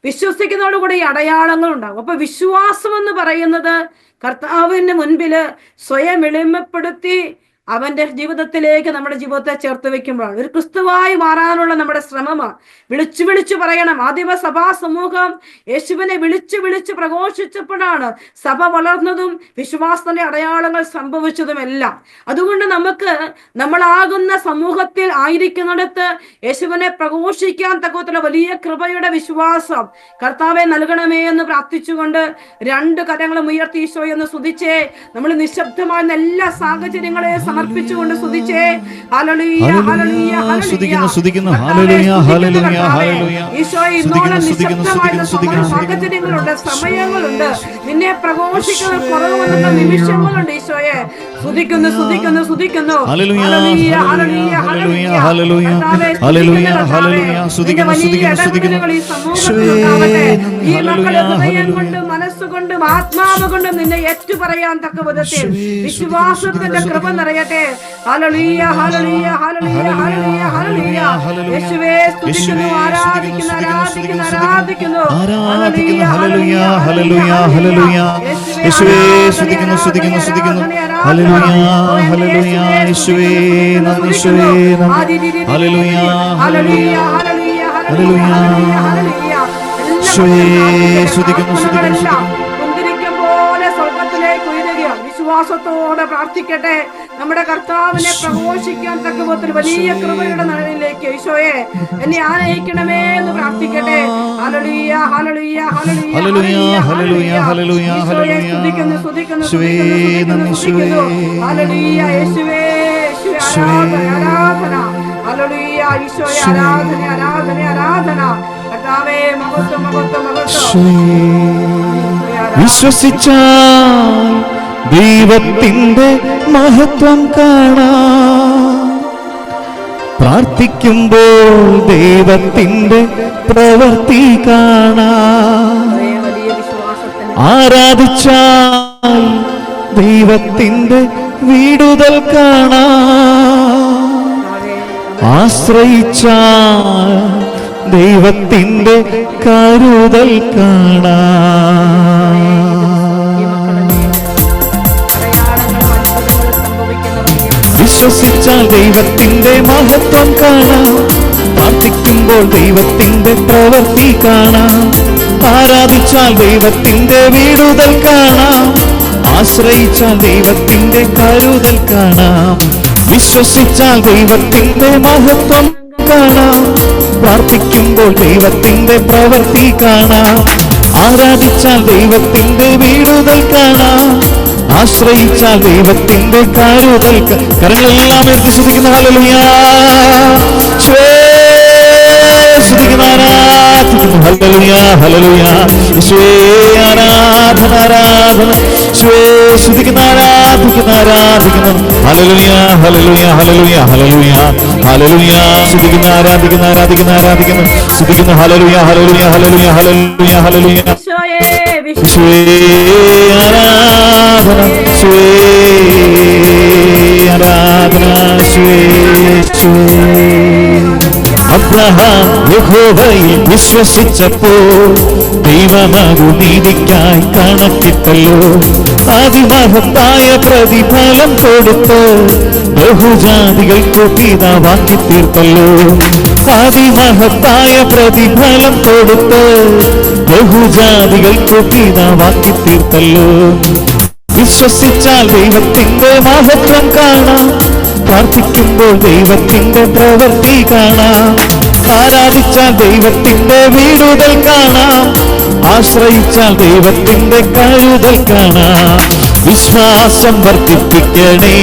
വിശ്വസിക്കുന്നതോടുകൂടി ഈ അടയാളങ്ങൾ ഉണ്ടാകും. അപ്പൊ വിശ്വാസം എന്ന് പറയുന്നത് കർത്താവിന് മുൻപില് സ്വയം എളിമപ്പെടുത്തി അവന്റെ ജീവിതത്തിലേക്ക് നമ്മുടെ ജീവിതത്തെ ചേർത്ത് വെക്കുമ്പോഴാണ് ഒരു ക്രിസ്തുവായി മാറാനുള്ള നമ്മുടെ ശ്രമമാണ്. വിളിച്ചു പറയണം. ആദിമ സഭാ സമൂഹം യേശുവിനെ വിളിച്ചു പ്രഘോഷിച്ചപ്പോഴാണ് സഭ വളർന്നതും വിശ്വാസത്തിന്റെ അടയാളങ്ങൾ സംഭവിച്ചതുമെല്ലാം. അതുകൊണ്ട് നമുക്ക് നമ്മളാകുന്ന സമൂഹത്തിൽ ആയിരിക്കുന്നിടത്ത് യേശുവിനെ പ്രഘോഷിക്കാൻ തക്കത്തിലുള്ള വലിയ കൃപയുടെ വിശ്വാസം കർത്താവെ നൽകണമേ എന്ന് പ്രാർത്ഥിച്ചുകൊണ്ട് രണ്ട് കരങ്ങളും ഉയർത്തി ഈശോയെ എന്ന് സ്തുതിച്ചേ. നമ്മൾ നിശബ്ദമായ എല്ലാ സാഹചര്യങ്ങളെ സമർപ്പിച്ചുകൊണ്ട് സ്തുതിച്ചേ. ഹല്ലേലൂയ, ഹല്ലേലൂയ, ഹല്ലേലൂയ. ഈശോയെ, ഇന്നോളം നിശബ്ദമായ സാഹചര്യങ്ങളുണ്ട്, സമയങ്ങളുണ്ട്, നിന്നെ പ്രഘോഷിക്കുന്ന കുറവ് വന്ന നിമിഷങ്ങളുണ്ട്. ഈശോയെ സ്തുതിക്കുന്നു. ഹല്ലേലൂയ, ഹല്ലേലൂയ, ഹല്ലേലൂയ, ഹല്ലേലൂയ, ഹല്ലേലൂയ, ഹല്ലേലൂയ. ഈ സമൂഹത്തിലുണ്ടാവട്ടെ. ഈ മക്കളെ ഹൃദയം കൊണ്ടും മനസ്സുകൊണ്ടും ആത്മാവ് കൊണ്ടും നിന്നെ ഏറ്റുപറയാൻ തക്ക വിധത്തിൽ വിശ്വാസത്തിന്റെ കൃപ നിറയട്ടെ. ഹല്ലേലൂയ, ഹല്ലേലൂയ, ഹല്ലേലൂയ, ഹല്ലേലൂയ, ഹല്ലേലൂയ. യേശുവേ സ്തുതിക്കുന്നു, ആരാധിക്കുന്നു. ഹല്ലേലൂയ, ഹല്ലേലൂയ, ഹല്ലേലൂയ, ഹല്ലേലൂയ. യേശുവേ സ്തുതിക്കുന്നു. Hallelujah, hallelujah. യേശുവേ നന്ദി, യേശുവേ നന്ദി. ഹല്ലേലൂയ, ഹല്ലേലൂയ, ഹല്ലേലൂയ, ഹല്ലേലൂയ. യേശുവേ സ്തുതിക്കുന്നു. വിശ്വാസത്തോടെ പ്രാർത്ഥിക്കട്ടെ. നമ്മുടെ കർത്താവിനെ പ്രഘോഷിക്കാൻ തക്കത്തിൽ വലിയ കൃപയുടെ നിഴലിലേക്ക് ഈശോയെ എന്നെ ആനയിക്കണമേ എന്ന് പ്രാർത്ഥിക്കട്ടെ. ഹല്ലേലൂയ, ഹല്ലേലൂയ, ഹല്ലേലൂയ, ഹല്ലേലൂയ, ഹല്ലേലൂയ. ഈശോയെ സ്തുതിക്കുന്നു. ഹല്ലേലൂയ, യേശുവേ, ആരാധന. ഹല്ലേലൂയ, ഈശോയെ ആരാധന. കർത്താവേ, മഹത്വം. വിശ്വസിച്ചാൽ ദൈവത്തിന്റെ മഹത്വം കാണാം. പ്രാർത്ഥിക്കുമ്പോൾ ദൈവത്തിന്റെ പ്രവൃത്തി കാണാം. ആരാധിച്ചാൽ ദൈവത്തിന്റെ വീടുതൽ കാണാം. ആശ്രയിച്ചാൽ ദൈവത്തിന്റെ കരുതൽ കാണാം. വിശ്വസിച്ചാൽ ദൈവത്തിന്റെ മഹത്വം കാണാം. പ്രാർത്ഥിക്കുമ്പോൾ ദൈവത്തിന്റെ പ്രവൃത്തി കാണാം. ആരാധിച്ചാൽ ദൈവത്തിന്റെ വീടുതൽ കാണാം. ആശ്രയിച്ചാൽ ദൈവത്തിന്റെ കരുതൽ കാണാം. വിശ്വസിച്ചാൽ ദൈവത്തിന്റെ മഹത്വം കാണാം. പ്രാർത്ഥിക്കുമ്പോൾ ദൈവത്തിന്റെ പ്രവൃത്തി കാണാം. ആരാധിച്ചാൽ ദൈവത്തിന്റെ വീടുതൽ കാണാം. ആശ്രയിച്ചാൽ ദൈവത്തിന്റെ കരുതൽ. കരങ്ങളെല്ലാം ഉയർത്തി ശ്രദ്ധിക്കുന്ന ഹല്ലേലൂയ. ആരാധിക്കുന്നു ഹല്ലേലൂയ ഹല്ലേലൂയ. യേശുവേ ആരാധന ആരാധന. യേശുവേ സ്തുതിക്കുന്നു ആരാധിക്കുന്നു ആരാധിക്കുന്നു. ഹല്ലേലൂയ ഹല്ലേലൂയ ഹല്ലേലൂയ ഹല്ലേലൂയ ഹല്ലേലൂയ. സ്തുതിക്കുന്നു ആരാധിക്കുന്നു ആരാധിക്കുന്നു ആരാധിക്കുന്നു. സ്തുതിക്കുന്നു ഹല്ലേലൂയ ഹല്ലേലൂയ ഹല്ലേലൂയ ഹല്ലേലൂയ ഹല്ലേലൂയ. യേശുവേ ആരാധന. യേശുവേ ആരാധന. യേശുവേ. അബ്രഹാം യഹോവയിൽ വിശ്വസിച്ചപ്പോൾ ദൈവമാകു നീതിക്കായി കണക്കിട്ടല്ലോ. അതിമഹത്തായ പ്രതിഫലം കൊടുത്ത് ബഹുജാതികൾക്കു പിതാവാക്കി തീർത്തല്ലോ. അതിമഹത്തായ പ്രതിഫലം കൊടുത്ത് ബഹുജാതികൾക്കു പിതാവാക്കി തീർത്തല്ലോ. വിശ്വസിച്ചാൽ ദൈവത്തിന്റെ മഹത്വം കാണാം. പ്രാർത്ഥിക്കുമ്പോൾ ദൈവത്തിന്റെ പ്രവൃത്തി കാണാം. ആരാധിച്ചാൽ ദൈവത്തിന്റെ വീടുതൽ കാണാം. ആശ്രയിച്ചാൽ ദൈവത്തിന്റെ കരുതൽ കാണാം. വിശ്വാസം വർദ്ധിപ്പിക്കണേ,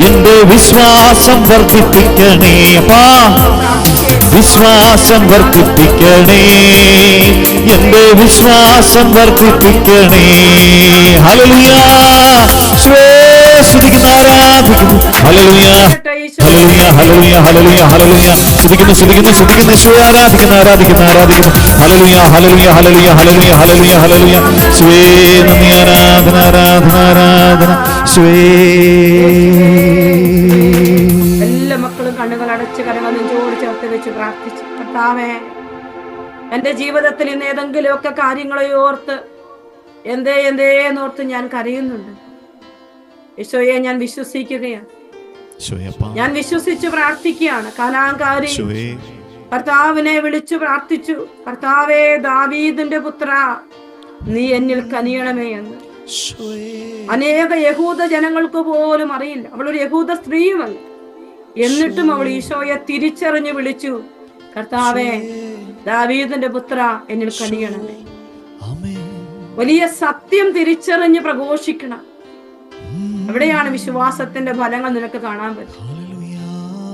എന്റെ വിശ്വാസം വർദ്ധിപ്പിക്കണേ. അപ്പാ വിശ്വാസം വർദ്ധിപ്പിക്കണേ, എന്റെ വിശ്വാസം വർദ്ധിപ്പിക്കണേ. ഹല്ലേലൂയ. സ്തുതിക്കുന്നു ആരാധിക്കുന്നു. ഹല്ലേലൂയ ഹല്ലേലൂയ ഹല്ലേലൂയ ഹല്ലേലൂയ ഹല്ലേലൂയ. സ്തുതിക്കുന്നു സ്തുതിക്കുന്നു സ്തുതിക്കുന്നു. യേശുവേ ആരാധിക്കുന്നു ആരാധിക്കുന്നു ആരാധിക്കുന്നു. ഹല്ലേലൂയ ഹല്ലേലൂയ ഹല്ലേലൂയ ഹല്ലേലൂയ ഹല്ലേലൂയ ഹല്ലേലൂയ. യേശുവേ നന്ദി. ആരാധന ആരാധന ആരാധന. യേശുവേ. എല്ലാ മക്കളും കണ്ണുകൾ അടച്ച് കരങ്ങൾ നെഞ്ചോട് ചേർത്ത് വെച്ച് പ്രാർത്ഥിച്ചു. കർത്താവേ, എന്റെ ജീവിതത്തിൽ ഇന്ന് ഏതെങ്കിലുമൊക്കെ കാര്യങ്ങളെ ഓർത്ത് എന്തേന്നോർത്ത് ഞാൻ കരയുന്നുണ്ട്. ഈശോയെ, ഞാൻ വിശ്വസിക്കുകയാണ്. ഞാൻ വിശ്വസിച്ച് പ്രാർത്ഥിക്കുകയാണ്. കാനാൻകാരി കർത്താവിനെ വിളിച്ചു പ്രാർത്ഥിച്ചു. കർത്താവേ, ദാവീദിന്റെ പുത്ര, നീ എന്നിൽ കനിയണമേ എന്ന്. അനേക യഹൂദ ജനങ്ങൾക്ക് പോലും അറിയില്ല. അവളൊരു യഹൂദ സ്ത്രീയുമല്ല. എന്നിട്ടും അവൾ ഈശോയെ തിരിച്ചറിഞ്ഞു വിളിച്ചു. കർത്താവേ, ദാവീദിന്റെ പുത്ര, എന്നിൽ കനിയണമേ. വലിയ സത്യം തിരിച്ചറിഞ്ഞ് പ്രഘോഷിക്കണം. എവിടെയാണ് വിശ്വാസത്തിന്റെ ഫലങ്ങൾ നിനക്ക് കാണാൻ പറ്റും?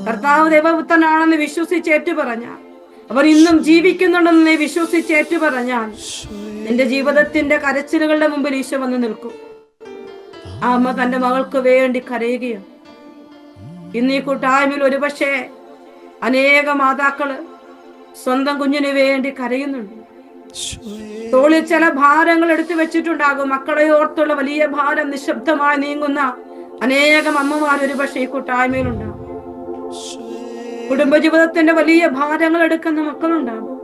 കർത്താവ് ദൈവപുത്രനാണെന്ന് വിശ്വസിച്ചേറ്റു പറഞ്ഞാൽ, അവർ ഇന്നും ജീവിക്കുന്നുണ്ടെന്ന് നീ വിശ്വസിച്ചേറ്റു പറഞ്ഞാൽ, നിന്റെ ജീവിതത്തിന്റെ കരച്ചിലുകളുടെ മുമ്പിൽ ഈശോ വന്ന് നിൽക്കും. ആ അമ്മ തന്റെ മകൾക്ക് വേണ്ടി കരയുകയാണ്. ഇന്ന് ഈ കൂട്ടായ്മയിൽ ഒരുപക്ഷെ അനേക മാതാക്കള് സ്വന്തം കുഞ്ഞിന് വേണ്ടി കരയുന്നുണ്ട്. തോളിൽ ചില ഭാരങ്ങൾ എടുത്തു വെച്ചിട്ടുണ്ടാകും. മക്കളെ ഓർത്തുള്ള വലിയ ഭാരം നിശബ്ദമായി നീങ്ങുന്ന അനേകം അമ്മമാർ ഒരുപക്ഷെ ഈ കൂട്ടായ്മയിലുണ്ടാകും. കുടുംബജീവിതത്തിന്റെ വലിയ ഭാരങ്ങൾ എടുക്കുന്ന മക്കളുണ്ടാകും.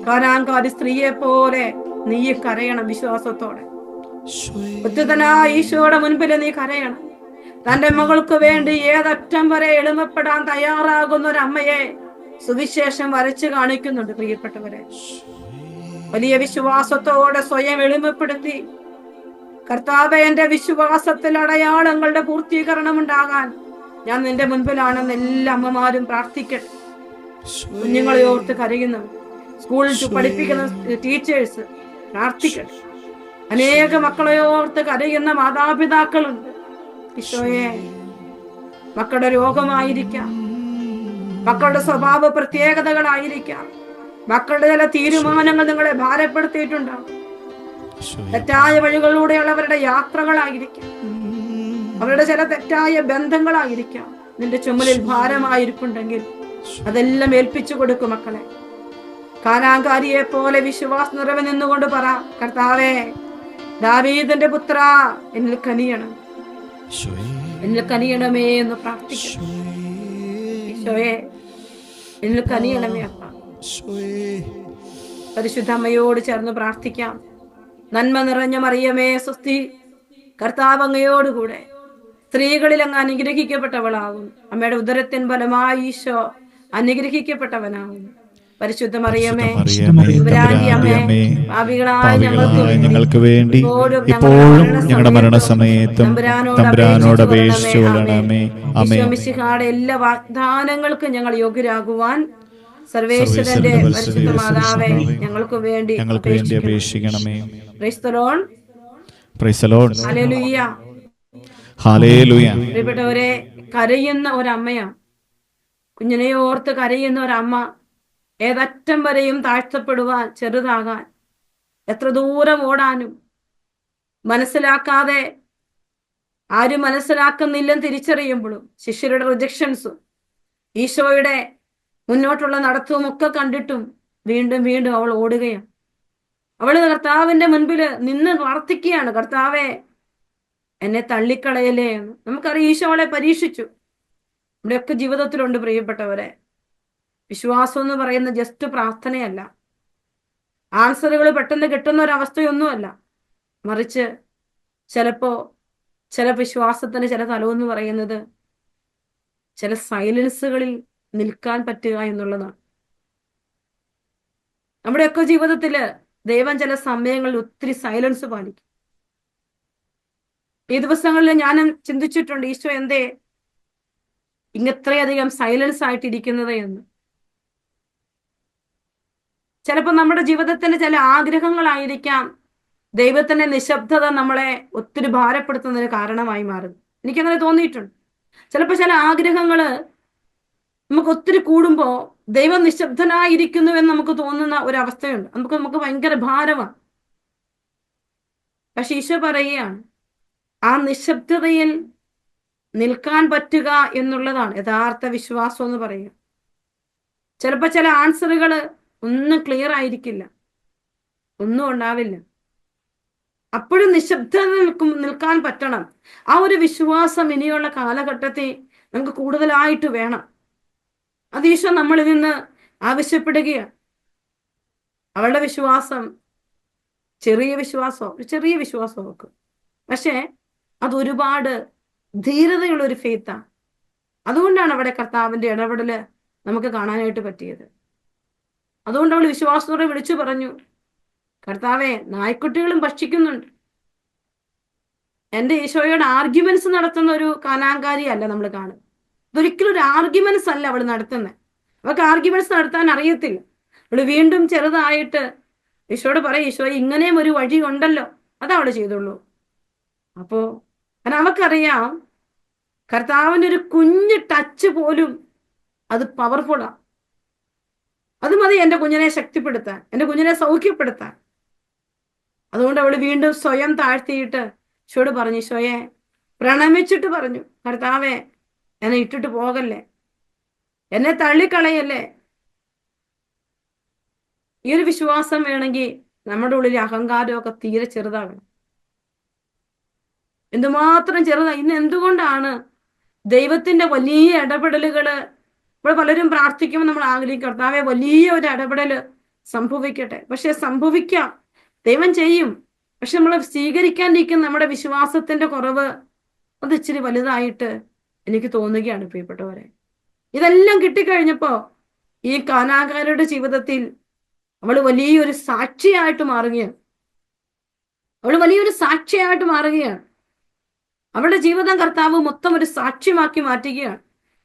കാനാൻകാരി സ്ത്രീയെ പോലെ നീ കരയണം വിശ്വാസത്തോടെ. ഉത്തമനായ ഈശോയുടെ മുൻപിൽ നീ കരയണം. തന്റെ മകൾക്ക് വേണ്ടി ഏതറ്റം വരെ എളിമപ്പെടാൻ തയ്യാറാകുന്ന ഒരു അമ്മയെ സുവിശേഷം വരച്ചു കാണിക്കുന്നുണ്ട്. പ്രിയപ്പെട്ടവരെ, വലിയ വിശ്വാസത്തോടെ സ്വയം എളിമപ്പെടുത്തി, കർത്താവേ, എന്റെ വിശ്വാസത്തിൽ അടയാളങ്ങളുടെ പൂർത്തീകരണം ഉണ്ടാകാൻ ഞാൻ നിന്റെ മുൻപിലാണെന്ന് എല്ലാ അമ്മമാരും പ്രാർത്ഥിക്കട്ടെ. കുഞ്ഞുങ്ങളെ ഓർത്ത് കരയുന്നു. സ്കൂളിൽ പഠിപ്പിക്കുന്ന ടീച്ചേഴ്സ് പ്രാർത്ഥിക്കട്ടെ. അനേക മക്കളെ ഓർത്ത് കരയുന്ന മാതാപിതാക്കളുണ്ട്. ഈശോയെ, മക്കളുടെ രോഗമായിരിക്കാം, മക്കളുടെ സ്വഭാവ പ്രത്യേകതകളായിരിക്കാം, മക്കളുടെ ചില തീരുമാനങ്ങൾ നിങ്ങളെ ഭാരപ്പെടുത്തിയിട്ടുണ്ടാവും. തെറ്റായ വഴികളിലൂടെയുള്ളവരുടെ യാത്രകളായിരിക്കാം, അവരുടെ ചില തെറ്റായ ബന്ധങ്ങളായിരിക്കാം. നിന്റെ ചുമലിൽ ഭാരമായിരിക്കുന്നുണ്ടെങ്കിൽ അതെല്ലാം ഏൽപ്പിച്ചു കൊടുക്കും. മക്കളെ, കാനാൻകാരിയെ പോലെ വിശ്വാസ നിറവ് നിന്നുകൊണ്ട് പറ, കർത്താവേ, ദാവീദിന്റെ പുത്ര, എന്നിൽ കനിയണം, എന്നിൽ കനിയണമേ എന്ന് പ്രാർത്ഥിക്കണം. ഈശോയെ, എന്നിൽ കനിയണമേ അപ്പ. പരിശുദ്ധ അമ്മയോട് ചേർന്ന് പ്രാർത്ഥിക്കാം. നന്മ നിറഞ്ഞ മറിയമേ സ്വസ്തി, കർത്താവ് അങ്ങയോടുകൂടെ സ്ത്രീകളിൽ അങ്ങ് അനുഗ്രഹിക്കപ്പെട്ടവളാകും. അമ്മയുടെ ഉദരത്തിൻ ഫലമായി ഈശോ അനുഗ്രഹിക്കപ്പെട്ടവനാകും. പരിശുദ്ധ മറിയമേ, പാപികളായ ഞങ്ങൾക്ക് വേണ്ടി ഇപ്പോഴും ഞങ്ങളുടെ മരണസമയത്തും തമ്പുരാനോട് അപേക്ഷിച്ചുകൊള്ളണമേ. ആമേൻ. മിശിഹായുടെ എല്ലാ വാഗ്ദാനങ്ങൾക്കും ഞങ്ങൾ യോഗ്യരാകുവാൻ സർവേശ്വരന്റെ പരിശുദ്ധ മാതാവേ, ഞങ്ങൾക്ക് വേണ്ടി അപേക്ഷിക്കണമേ. Praise the Lord. Praise the Lord. Hallelujah. Hallelujah. പ്രിയപ്പെട്ടവരെ, കരയുന്ന ഒരമ്മയാണ്. കുഞ്ഞിനെ ഓർത്ത് കരയുന്ന ഒരമ്മ ഏതറ്റം വരെയും താഴ്ത്തപ്പെടുവാൻ, ചെറുതാകാൻ, എത്ര ദൂരം ഓടാനും, മനസ്സിലാക്കാതെ ആരും മനസ്സിലാക്കുന്നില്ലെന്ന് തിരിച്ചറിയുമ്പോഴും, ശിഷ്യരുടെ റിജക്ഷൻസും ഈശോയുടെ മുന്നോട്ടുള്ള നടത്തവും ഒക്കെ കണ്ടിട്ടും വീണ്ടും വീണ്ടും അവൾ ഓടുകയാണ്. അവള് കർത്താവിന്റെ മുൻപിൽ നിന്ന് പ്രാർത്ഥിക്കുകയാണ്, കർത്താവെ എന്നെ തള്ളിക്കളയലേ എന്ന്. നമുക്കറിയാം ഈശോ അവളെ പരീക്ഷിച്ചു. നമ്മുടെയൊക്കെ ജീവിതത്തിലുണ്ട് പ്രിയപ്പെട്ടവരെ. വിശ്വാസം എന്ന് പറയുന്ന ജസ്റ്റ് പ്രാർത്ഥനയല്ല, ആൻസറുകൾ പെട്ടെന്ന് കിട്ടുന്ന ഒരവസ്ഥയൊന്നുമല്ല. മറിച്ച് ചില വിശ്വാസത്തിന് ചില തലമെന്ന് പറയുന്നത് ചില സൈലൻസുകളിൽ നിൽക്കാൻ പറ്റുക എന്നുള്ളതാണ്. നമ്മുടെയൊക്കെ ജീവിതത്തില് ദൈവം ചില സമയങ്ങളിൽ ഒത്തിരി സൈലൻസ് പാലിക്കും. ഈ ദിവസങ്ങളിൽ ഞാൻ ചിന്തിച്ചിട്ടുണ്ട്, ഈശോ എന്തേ ഇത്രയധികം സൈലൻസ് ആയിട്ടിരിക്കുന്നത് എന്ന്. ചിലപ്പോൾ നമ്മുടെ ജീവിതത്തിന്റെ ചില ആഗ്രഹങ്ങളായിരിക്കാം ദൈവത്തിന്റെ നിശബ്ദത നമ്മളെ ഒത്തിരി ഭാരപ്പെടുത്തുന്നതിന് കാരണമായി മാറും. എനിക്കങ്ങനെ തോന്നിയിട്ടുണ്ട്. ചിലപ്പോൾ ചില ആഗ്രഹങ്ങള് നമുക്ക് ഒത്തിരി കൂടുമ്പോ ദൈവം നിശബ്ദനായിരിക്കുന്നു എന്ന് നമുക്ക് തോന്നുന്ന ഒരവസ്ഥയുണ്ട്. നമുക്ക് ഭയങ്കര ഭാരമാണ്. പക്ഷെ ഈശോ പറയുകയാണ്, ആ നിശബ്ദതയിൽ നിൽക്കാൻ പറ്റുക എന്നുള്ളതാണ് യഥാർത്ഥ വിശ്വാസം എന്ന് പറയുക. ചിലപ്പോൾ ചില ആൻസറുകൾ ഒന്നും ക്ലിയർ ആയിരിക്കില്ല, ഒന്നും ഉണ്ടാവില്ല. അപ്പോഴും നിശബ്ദത നിൽക്കാൻ പറ്റണം. ആ ഒരു വിശ്വാസം ഇനിയുള്ള കാലഘട്ടത്തിൽ നമുക്ക് കൂടുതലായിട്ട് വേണം. അത് ഈശോ നമ്മളിൽ നിന്ന് ആവശ്യപ്പെടുകയാണ്. അവളുടെ വിശ്വാസം ചെറിയ വിശ്വാസം ഒക്കെ, പക്ഷെ അത് ഒരുപാട് ധീരതയുള്ള ഒരു ഫെയ്ത്താണ്. അതുകൊണ്ടാണ് അവിടെ കർത്താവിന്റെ ഇടപെടല് നമുക്ക് കാണാനായിട്ട് പറ്റിയത്. അതുകൊണ്ട് അവൾ വിശ്വാസത്തോടെ വിളിച്ചു പറഞ്ഞു, കർത്താവെ, നായ്ക്കുട്ടികളും ഭക്ഷിക്കുന്നുണ്ട്. എന്റെ ഈശോയോട് ആർഗ്യുമെന്റ്സ് നടത്തുന്ന ഒരു കാനാങ്കാരിയല്ല നമ്മൾ കാണുന്നത്. ഇതൊരിക്കലും ഒരു ആർഗ്യുമെന്റ്സ് അല്ല അവൾ നടത്തുന്നത്. അവൾക്ക് ആർഗ്യുമെന്റ്സ് നടത്താൻ അറിയത്തില്ല. അവള് വീണ്ടും ചെറുതായിട്ട് ഈശോയോട് പറയും, ഈശോ ഇങ്ങനെയും ഒരു വഴി ഉണ്ടല്ലോ, അതാ അവള് ചെയ്തുള്ളൂ. അപ്പോ അവക്കറിയാം കർത്താവിന്റെ ഒരു കുഞ്ഞ് ടച്ച് പോലും അത് പവർഫുള്ളാ. അത് മതി എന്റെ കുഞ്ഞിനെ ശക്തിപ്പെടുത്താൻ, എന്റെ കുഞ്ഞിനെ സൗഖ്യപ്പെടുത്താൻ. അതുകൊണ്ട് അവള് വീണ്ടും സ്വയം താഴ്ത്തിയിട്ട് ഈശോയോട് പറഞ്ഞു, ഈശോയെ പ്രണമിച്ചിട്ട് പറഞ്ഞു, കർത്താവെ എന്നെ ഇട്ടിട്ട് പോകല്ലേ, എന്നെ തള്ളിക്കളയല്ലേ. ഈ ഒരു വിശ്വാസം വേണമെങ്കിൽ നമ്മുടെ ഉള്ളിലെ അഹങ്കാരമൊക്കെ തീരെ ചെറുതാകണം. എന്തുമാത്രം ചെറുതാ. ഇന്ന് എന്തുകൊണ്ടാണ് ദൈവത്തിന്റെ വലിയ ഇടപെടലുകള് ഇപ്പോൾ പലരും പ്രാർത്ഥിക്കുമ്പോൾ നമ്മൾ ആഗ്രഹിക്കും, കർത്താവെ വലിയ ഒരു ഇടപെടല് സംഭവിക്കട്ടെ. പക്ഷെ സംഭവിക്കാം, ദൈവം ചെയ്യും. പക്ഷെ നമ്മൾ സ്വീകരിക്കാണ്ടിരിക്കുന്ന നമ്മുടെ വിശ്വാസത്തിന്റെ കുറവ് അത് ഇച്ചിരി വലുതായിട്ട് എനിക്ക് തോന്നുകയാണ് പ്രിയപ്പെട്ടവരെ. ഇതെല്ലാം കിട്ടിക്കഴിഞ്ഞപ്പോ ഈ കാനാകാരുടെ ജീവിതത്തിൽ അവള് വലിയൊരു സാക്ഷിയായിട്ട് മാറുകയാണ്. അവളുടെ ജീവിതം കർത്താവ് മൊത്തം ഒരു സാക്ഷ്യമാക്കി മാറ്റുകയാണ്.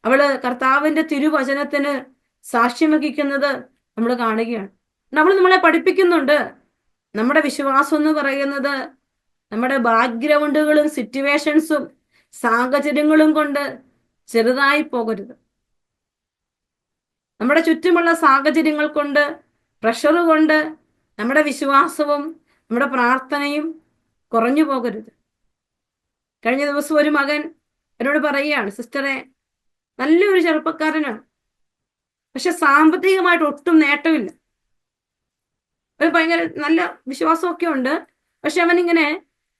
അവള് കർത്താവിന്റെ തിരുവചനത്തിന് സാക്ഷ്യം വഹിക്കുന്നത് നമ്മൾ കാണുകയാണ്. നമ്മളെ പഠിപ്പിക്കുന്നുണ്ട്, നമ്മുടെ വിശ്വാസം എന്ന് പറയുന്നത് നമ്മുടെ ബാക്ക്ഗ്രൗണ്ടുകളും സിറ്റുവേഷൻസും സാഹചര്യങ്ങളും കൊണ്ട് ചെറുതായി പോകരുത്. നമ്മുടെ ചുറ്റുമുള്ള സാഹചര്യങ്ങൾ കൊണ്ട്, പ്രഷർ കൊണ്ട് നമ്മുടെ വിശ്വാസവും നമ്മുടെ പ്രാർത്ഥനയും കുറഞ്ഞു പോകരുത്. കഴിഞ്ഞ ദിവസം ഒരു മകൻ എന്നോട് പറയുകയാണ്, സിസ്റ്ററെ, നല്ലൊരു ചെറുപ്പക്കാരനാണ്, പക്ഷെ സാമ്പത്തികമായിട്ട് ഒട്ടും നേട്ടമില്ല. ഒരു ഭയങ്കര നല്ല വിശ്വാസമൊക്കെ ഉണ്ട്, പക്ഷെ അവനിങ്ങനെ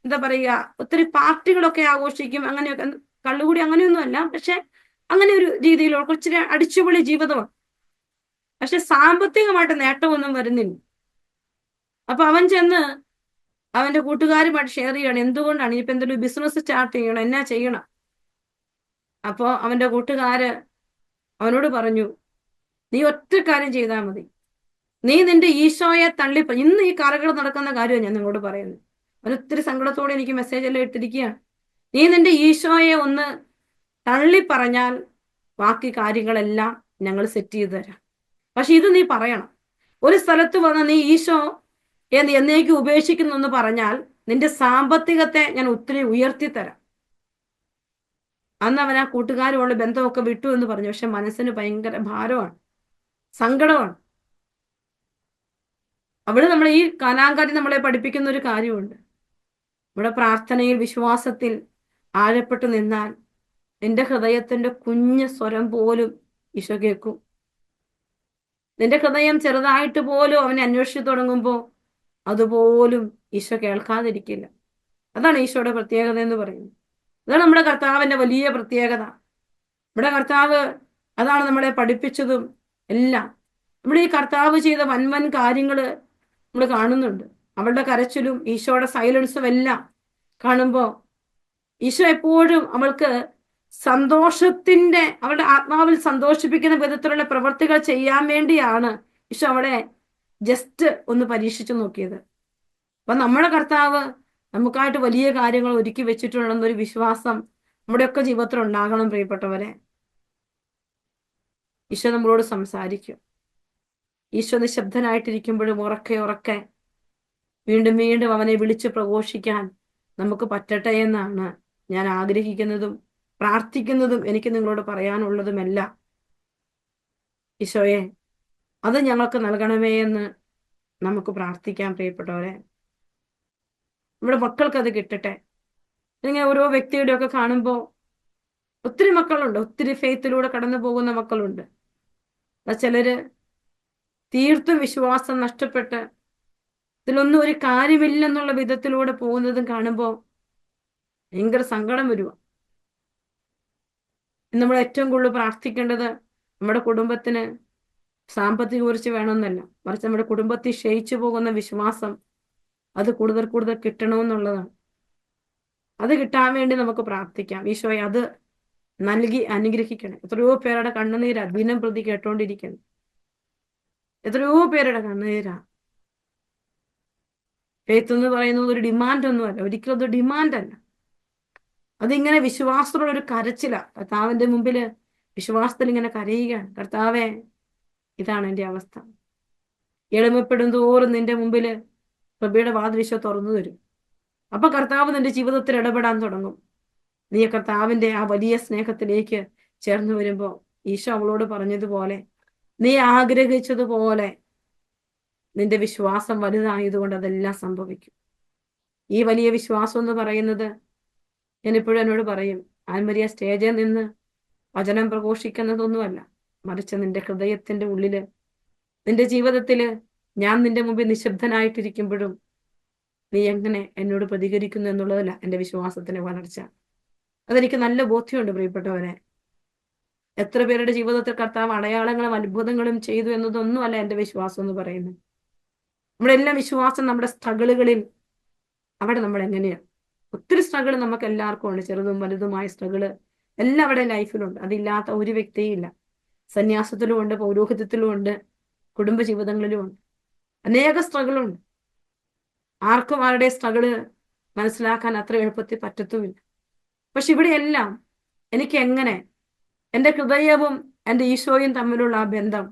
എന്താ പറയുക, ഒത്തിരി പാർട്ടികളൊക്കെ ആഘോഷിക്കും, അങ്ങനെയൊക്കെ, കള്ളുകൂടി അങ്ങനെയൊന്നും അല്ല, പക്ഷെ അങ്ങനെ ഒരു രീതിയിലുള്ള കുറച്ച് അടിച്ചുപൊളി ജീവിതമാണ്. പക്ഷെ സാമ്പത്തികമായിട്ട് നേട്ടമൊന്നും വരുന്നില്ല. അപ്പൊ അവൻ ചെന്ന് അവന്റെ കൂട്ടുകാരുമായിട്ട് ഷെയർ ചെയ്യണം, എന്തുകൊണ്ടാണ് ഇനിയിപ്പോ എന്തെങ്കിലും ബിസിനസ് സ്റ്റാർട്ട് ചെയ്യണം, എന്നാ ചെയ്യണം. അപ്പോ അവന്റെ കൂട്ടുകാര് അവനോട് പറഞ്ഞു, നീ ഒറ്റ കാര്യം ചെയ്താൽ മതി, നീ നിന്റെ ഈശോയെ ഇന്ന് ഈ കാലഘട്ടം നടക്കുന്ന കാര്യമാണ് ഞാൻ നിങ്ങളോട് പറയുന്നത്. അവനൊത്തിരി സങ്കടത്തോടെ എനിക്ക് മെസ്സേജ് എല്ലാം ഇട്ടിരിക്കുകയാണ്. നീ നിന്റെ ഈശോയെ ഒന്ന് തള്ളി പറഞ്ഞാൽ ബാക്കി കാര്യങ്ങളെല്ലാം ഞങ്ങൾ സെറ്റ് ചെയ്ത് തരാം. പക്ഷെ ഇത് നീ പറയണം. ഒരു സ്ഥലത്ത് വന്ന് നീ ഈശോ എന്നേക്ക് ഉപേക്ഷിക്കുന്നു എന്ന് പറഞ്ഞാൽ നിന്റെ സാമ്പത്തികത്തെ ഞാൻ ഒത്തിരി ഉയർത്തിത്തരാം. അന്ന് അവൻ ആ കൂട്ടുകാരുമുള്ള ബന്ധമൊക്കെ വിട്ടു എന്ന് പറഞ്ഞു. പക്ഷെ മനസ്സിന് ഭയങ്കര ഭാരമാണ്, സങ്കടമാണ്. അവിടെ നമ്മൾ ഈ കാനാങ്കാരി നമ്മളെ പഠിപ്പിക്കുന്ന ഒരു കാര്യമുണ്ട്. നമ്മുടെ പ്രാർത്ഥനയിൽ വിശ്വാസത്തിൽ ആഴപ്പെട്ടു നിന്നാൽ നിന്റെ ഹൃദയത്തിന്റെ കുഞ്ഞ് സ്വരം പോലും ഈശോ കേൾക്കും. നിന്റെ ഹൃദയം ചെറുതായിട്ട് പോലും അവനെ അന്വേഷിച്ചു തുടങ്ങുമ്പോൾ അതുപോലും ഈശോ കേൾക്കാതിരിക്കില്ല. അതാണ് ഈശോയുടെ പ്രത്യേകത എന്ന് പറയുന്നത്. അതാണ് നമ്മുടെ കർത്താവിന്റെ വലിയ പ്രത്യേകത. നമ്മുടെ കർത്താവ് അതാണ് നമ്മളെ പഠിപ്പിച്ചതും എല്ലാം. നമ്മുടെ ഈ കർത്താവ് ചെയ്ത വൻ കാര്യങ്ങൾ നമ്മൾ കാണുന്നുണ്ട്. അവളുടെ കരച്ചിലും ഈശോയുടെ സൈലൻസും എല്ലാം കാണുമ്പോൾ ഈശോ എപ്പോഴും അവൾക്ക് സന്തോഷത്തിന്റെ, അവളുടെ ആത്മാവിൽ സന്തോഷിപ്പിക്കുന്ന വിധത്തിലുള്ള പ്രവൃത്തികൾ ചെയ്യാൻ വേണ്ടിയാണ് ഈശോ അവളെ ജസ്റ്റ് ഒന്ന് പരീക്ഷിച്ചു നോക്കിയത്. അപ്പൊ നമ്മുടെ കർത്താവ് നമുക്കായിട്ട് വലിയ കാര്യങ്ങൾ ഒരുക്കി വെച്ചിട്ടുണ്ടെന്നൊരു വിശ്വാസം നമ്മുടെയൊക്കെ ജീവിതത്തിൽ ഉണ്ടാകണം പ്രിയപ്പെട്ടവരെ. ഈശോ നമ്മളോട് സംസാരിക്കും. ഈശോ നിശബ്ദനായിട്ടിരിക്കുമ്പോഴും ഉറക്കെ വീണ്ടും അവനെ വിളിച്ച് പ്രഘോഷിക്കാൻ നമുക്ക് പറ്റട്ടെ എന്നാണ് ഞാൻ ആഗ്രഹിക്കുന്നതും പ്രാർത്ഥിക്കുന്നതും എനിക്ക് നിങ്ങളോട് പറയാനുള്ളതുമെല്ലാം. ഈശോയെ, അത് ഞങ്ങൾക്ക് നൽകണമേ എന്ന് നമുക്ക് പ്രാർത്ഥിക്കാം പ്രിയപ്പെട്ടവരെ. നമ്മുടെ മക്കൾക്ക് അത് കിട്ടട്ടെ. ഇങ്ങനെ ഓരോ വ്യക്തിയുടെയൊക്കെ കാണുമ്പോൾ ഒത്തിരി മക്കളുണ്ട്, ഒത്തിരി ഫെയ്ത്തിലൂടെ കടന്നു പോകുന്ന മക്കളുണ്ട്. ചിലര് തീർത്തും വിശ്വാസം നഷ്ടപ്പെട്ട് ഇതിലൊന്നും ഒരു കാര്യമില്ലെന്നുള്ള വിധത്തിലൂടെ പോകുന്നതും കാണുമ്പോൾ ഭയങ്കര സങ്കടം വരുക. നമ്മൾ ഏറ്റവും കൂടുതൽ പ്രാർത്ഥിക്കേണ്ടത് നമ്മുടെ കുടുംബത്തിന് സാമ്പത്തിക കുറിച്ച് വേണമെന്നല്ല, മറിച്ച് നമ്മുടെ കുടുംബത്തിൽ ക്ഷയിച്ചു പോകുന്ന വിശ്വാസം അത് കൂടുതൽ കിട്ടണമെന്നുള്ളതാണ്. അത് കിട്ടാൻ വേണ്ടി നമുക്ക് പ്രാർത്ഥിക്കാം. ഈശോയെ അത് നൽകി അനുഗ്രഹിക്കണം. എത്രയോ പേരുടെ കണ്ണുനീരാ ദിനം പ്രതി കേട്ടോണ്ടിരിക്കണം. എത്രയോ പേരുടെ കണ്ണുനീരാ. ഫെയ്ത്ത് എന്ന് പറയുന്നത് ഒരു ഡിമാൻഡ് ഒന്നുമല്ല, ഒരിക്കലും അത് ഡിമാൻഡല്ല. അതിങ്ങനെ വിശ്വാസത്തോടെ ഒരു കരച്ചില. കർത്താവിന്റെ മുമ്പില് വിശ്വാസത്തിൽ ഇങ്ങനെ കരയുകയാണ്. കർത്താവേ, ഇതാണ് എൻ്റെ അവസ്ഥ. എളിമപ്പെടും തോറും നിന്റെ മുമ്പില് കൃപയുടെ വാതിൽ ഈശോ തുറന്നു തരും. അപ്പൊ കർത്താവ് നിന്റെ ജീവിതത്തിൽ ഇടപെടാൻ തുടങ്ങും. നീ കർത്താവിന്റെ ആ വലിയ സ്നേഹത്തിലേക്ക് ചേർന്ന് വരുമ്പോ ഈശോ അവളോട് പറഞ്ഞതുപോലെ, നീ ആഗ്രഹിച്ചതുപോലെ നിന്റെ വിശ്വാസം വലുതായതുകൊണ്ട് അതെല്ലാം സംഭവിക്കും. ഈ വലിയ വിശ്വാസം എന്ന് പറയുന്നത് ഞാനിപ്പോഴും എന്നോട് പറയും, ആൻമരിയ സ്റ്റേജിൽ നിന്ന് വചനം പ്രഘോഷിക്കുന്നതൊന്നുമല്ല, മറിച്ച് നിന്റെ ഹൃദയത്തിന്റെ ഉള്ളില്, നിന്റെ ജീവിതത്തില് ഞാൻ നിന്റെ മുമ്പിൽ നിശബ്ദനായിട്ടിരിക്കുമ്പോഴും നീ എങ്ങനെ എന്നോട് പ്രതികരിക്കുന്നു എന്നുള്ളതല്ല എൻ്റെ വിശ്വാസത്തിന്റെ വളർച്ച. അതെനിക്ക് നല്ല ബോധ്യമുണ്ട് പ്രിയപ്പെട്ടവരെ. എത്ര പേരുടെ ജീവിതത്തിൽ കർത്താവ് അടയാളങ്ങളും അത്ഭുതങ്ങളും ചെയ്തു എന്നതൊന്നുമല്ല എൻ്റെ വിശ്വാസം എന്ന് പറയുന്നത്. നമ്മുടെ എല്ലാ വിശ്വാസം നമ്മുടെ സ്ട്രഗിളുകളിൽ, അവിടെ നമ്മൾ എങ്ങനെയാണ്, ഒത്തിരി സ്ട്രഗിൾ നമുക്ക് എല്ലാവർക്കും ഉണ്ട്, ചെറുതും വലുതുമായ സ്ട്രഗിള് എല്ലാവരുടെയും ലൈഫിലുണ്ട്. അതില്ലാത്ത ഒരു വ്യക്തിയും ഇല്ല. സന്യാസത്തിലും ഉണ്ട്, പൗരോഹിത്യത്തിലും ഉണ്ട്, കുടുംബജീവിതങ്ങളിലും ഉണ്ട്. അനേക സ്ട്രഗിളുണ്ട്. ആർക്കും ആരുടെ സ്ട്രഗിള് മനസ്സിലാക്കാൻ അത്ര എളുപ്പത്തിൽ പറ്റത്തുമില്ല. പക്ഷെ ഇവിടെയെല്ലാം എനിക്ക് എങ്ങനെ എൻ്റെ ഹൃദയവും എൻ്റെ ഈശോയും തമ്മിലുള്ള ആ ബന്ധം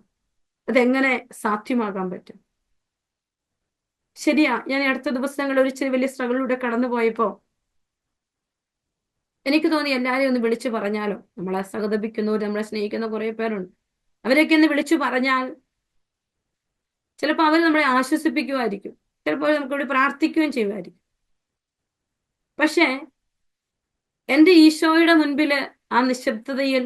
അതെങ്ങനെ സാധ്യമാകാൻ പറ്റും? ശരിയാ, ഞാൻ അടുത്ത ദിവസങ്ങളിൽ ഒരു ചെറിയ വലിയ സ്ട്രഗിളിലൂടെ കടന്നു പോയപ്പോ എനിക്ക് തോന്നി എല്ലാവരെയും ഒന്ന് വിളിച്ചു പറഞ്ഞാലോ. നമ്മളെ സഹതപിക്കുന്നവർ, നമ്മളെ സ്നേഹിക്കുന്ന കുറെ പേരുണ്ട്. അവരെയൊക്കെ ഒന്ന് വിളിച്ചു പറഞ്ഞാൽ ചിലപ്പോൾ അവർ നമ്മളെ ആശ്വസിപ്പിക്കുമായിരിക്കും, ചിലപ്പോൾ നമുക്ക് ഇവിടെ പ്രാർത്ഥിക്കുകയും ചെയ്യുമായിരിക്കും. പക്ഷേ എൻ്റെ ഈശോയുടെ മുൻപില് ആ നിശബ്ദതയിൽ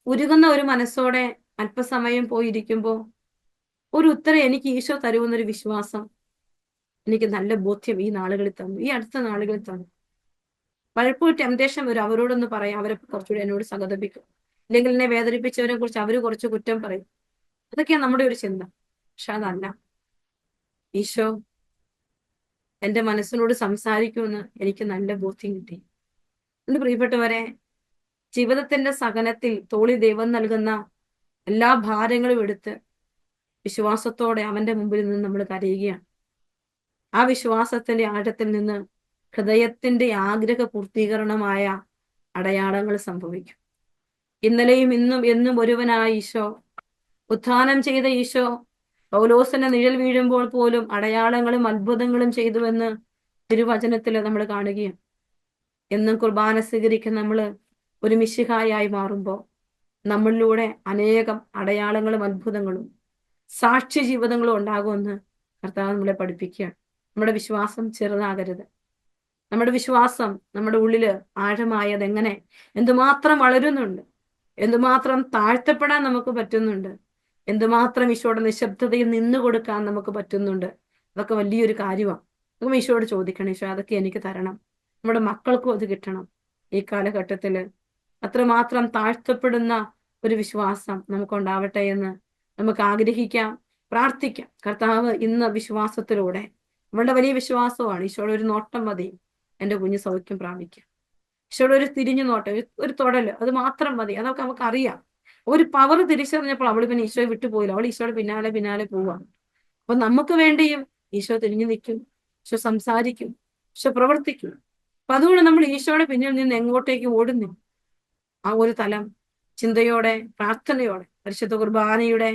ഉരുകുന്ന ഒരു മനസ്സോടെ അല്പസമയം പോയിരിക്കുമ്പോൾ ഒരു ഉത്തരം എനിക്ക് ഈശോ തരുമെന്നൊരു വിശ്വാസം എനിക്ക് നല്ല ബോധ്യം ഈ നാളുകളിൽ തന്നു, ഈ അടുത്ത നാളുകളിൽ തന്നു. പലപ്പോഴും ടെംപ്റ്റേഷൻ വരും അവരോടൊന്ന് പറയാം, അവരെ കുറച്ചുകൂടി എന്നോട് സഹതപിക്കും, അല്ലെങ്കിൽ എന്നെ വേദനിപ്പിച്ചവരെ കുറിച്ച് അവർ കുറച്ച് കുറ്റം പറയും. അതൊക്കെയാണ് നമ്മുടെ ഒരു ചിന്ത. പക്ഷെ അതല്ല, ഈശോ എൻ്റെ മനസ്സിനോട് സംസാരിക്കുമെന്ന് എനിക്ക് നല്ല ബോധ്യം കിട്ടി. എന്റെ പ്രിയപ്പെട്ടവരെ, ജീവിതത്തിന്റെ സഹനത്തിൽ തോളി ദൈവം നൽകുന്ന എല്ലാ ഭാരങ്ങളും എടുത്ത് വിശ്വാസത്തോടെ അവന്റെ മുമ്പിൽ നിന്ന് നമ്മൾ കരയുകയാണ്. ആ വിശ്വാസത്തിന്റെ ആഴത്തിൽ നിന്ന് ഹൃദയത്തിന്റെ ആഗ്രഹ പൂർത്തീകരണമായ അടയാളങ്ങൾ സംഭവിക്കും. ഇന്നലെയും ഇന്നും എന്നും ഒരുവനായ ഈശോ, ഉത്ഥാനം ചെയ്ത ഈശോ പൗലോസിന്റെ നിഴൽ വീഴുമ്പോൾ പോലും അടയാളങ്ങളും അത്ഭുതങ്ങളും ചെയ്തുവെന്ന് തിരുവചനത്തിൽ നമ്മൾ കാണുകയും എന്നും കുർബാന സ്വീകരിക്കുന്ന നമ്മൾ ഒരു മിശിഹായായി മാറുമ്പോൾ നമ്മളിലൂടെ അനേകം അടയാളങ്ങളും അത്ഭുതങ്ങളും സാക്ഷ്യ ജീവിതങ്ങളും ഉണ്ടാകുമെന്ന് കർത്താവ് നമ്മളെ പഠിപ്പിക്കുകയാണ്. നമ്മുടെ വിശ്വാസം ചെറുതാകരുത്. നമ്മുടെ വിശ്വാസം നമ്മുടെ ഉള്ളില് ആഴമായത് എങ്ങനെ എന്തുമാത്രം വളരുന്നുണ്ട്, എന്തുമാത്രം താഴ്ത്തപ്പെടാൻ നമുക്ക് പറ്റുന്നുണ്ട്, എന്തുമാത്രം ഈശോയുടെ നിശബ്ദതയിൽ നിന്നു കൊടുക്കാൻ നമുക്ക് പറ്റുന്നുണ്ട്. അതൊക്കെ വലിയൊരു കാര്യമാണ്. നമുക്ക് ഈശോയോട് ചോദിക്കണം, ഈശോ അതൊക്കെ എനിക്ക് തരണം, നമ്മുടെ മക്കൾക്കും അത് കിട്ടണം. ഈ കാലഘട്ടത്തിൽ അത്രമാത്രം താഴ്ത്തപ്പെടുന്ന ഒരു വിശ്വാസം നമുക്കുണ്ടാവട്ടെ എന്ന് നമുക്ക് ആഗ്രഹിക്കാം, പ്രാർത്ഥിക്കാം. കർത്താവ് ഇന്ന് വിശ്വാസത്തിലൂടെ, നമ്മളുടെ വലിയ വിശ്വാസമാണ്, ഈശോയുടെ ഒരു നോട്ടം മതി എൻ്റെ കുഞ്ഞ് സൗഖ്യം പ്രാപിക്കാം. ഈശോയുടെ ഒരു തിരിഞ്ഞു നോട്ടം, ഒരു തൊടൽ, അത് മാത്രം മതി. അതൊക്കെ നമുക്ക് അറിയാം. ഒരു പവർ തിരിച്ചറിഞ്ഞപ്പോൾ അവൾ പിന്നെ ഈശോയെ വിട്ടുപോയില്ല. അവൾ ഈശോയുടെ പിന്നാലെ പോവാണ്. അപ്പൊ നമുക്ക് വേണ്ടിയും ഈശോ തിരിഞ്ഞു നിൽക്കും, ഈശോ സംസാരിക്കും, ഈശോ പ്രവർത്തിക്കും. അപ്പൊ അതുകൊണ്ട് നമ്മൾ ഈശോയുടെ പിന്നിൽ നിന്ന് എങ്ങോട്ടേക്ക് ഓടുന്നു? ആ ഒരു തലം ചിന്തയോടെ, പ്രാർത്ഥനയോടെ, പരിശുദ്ധ കുർബാനയുടെ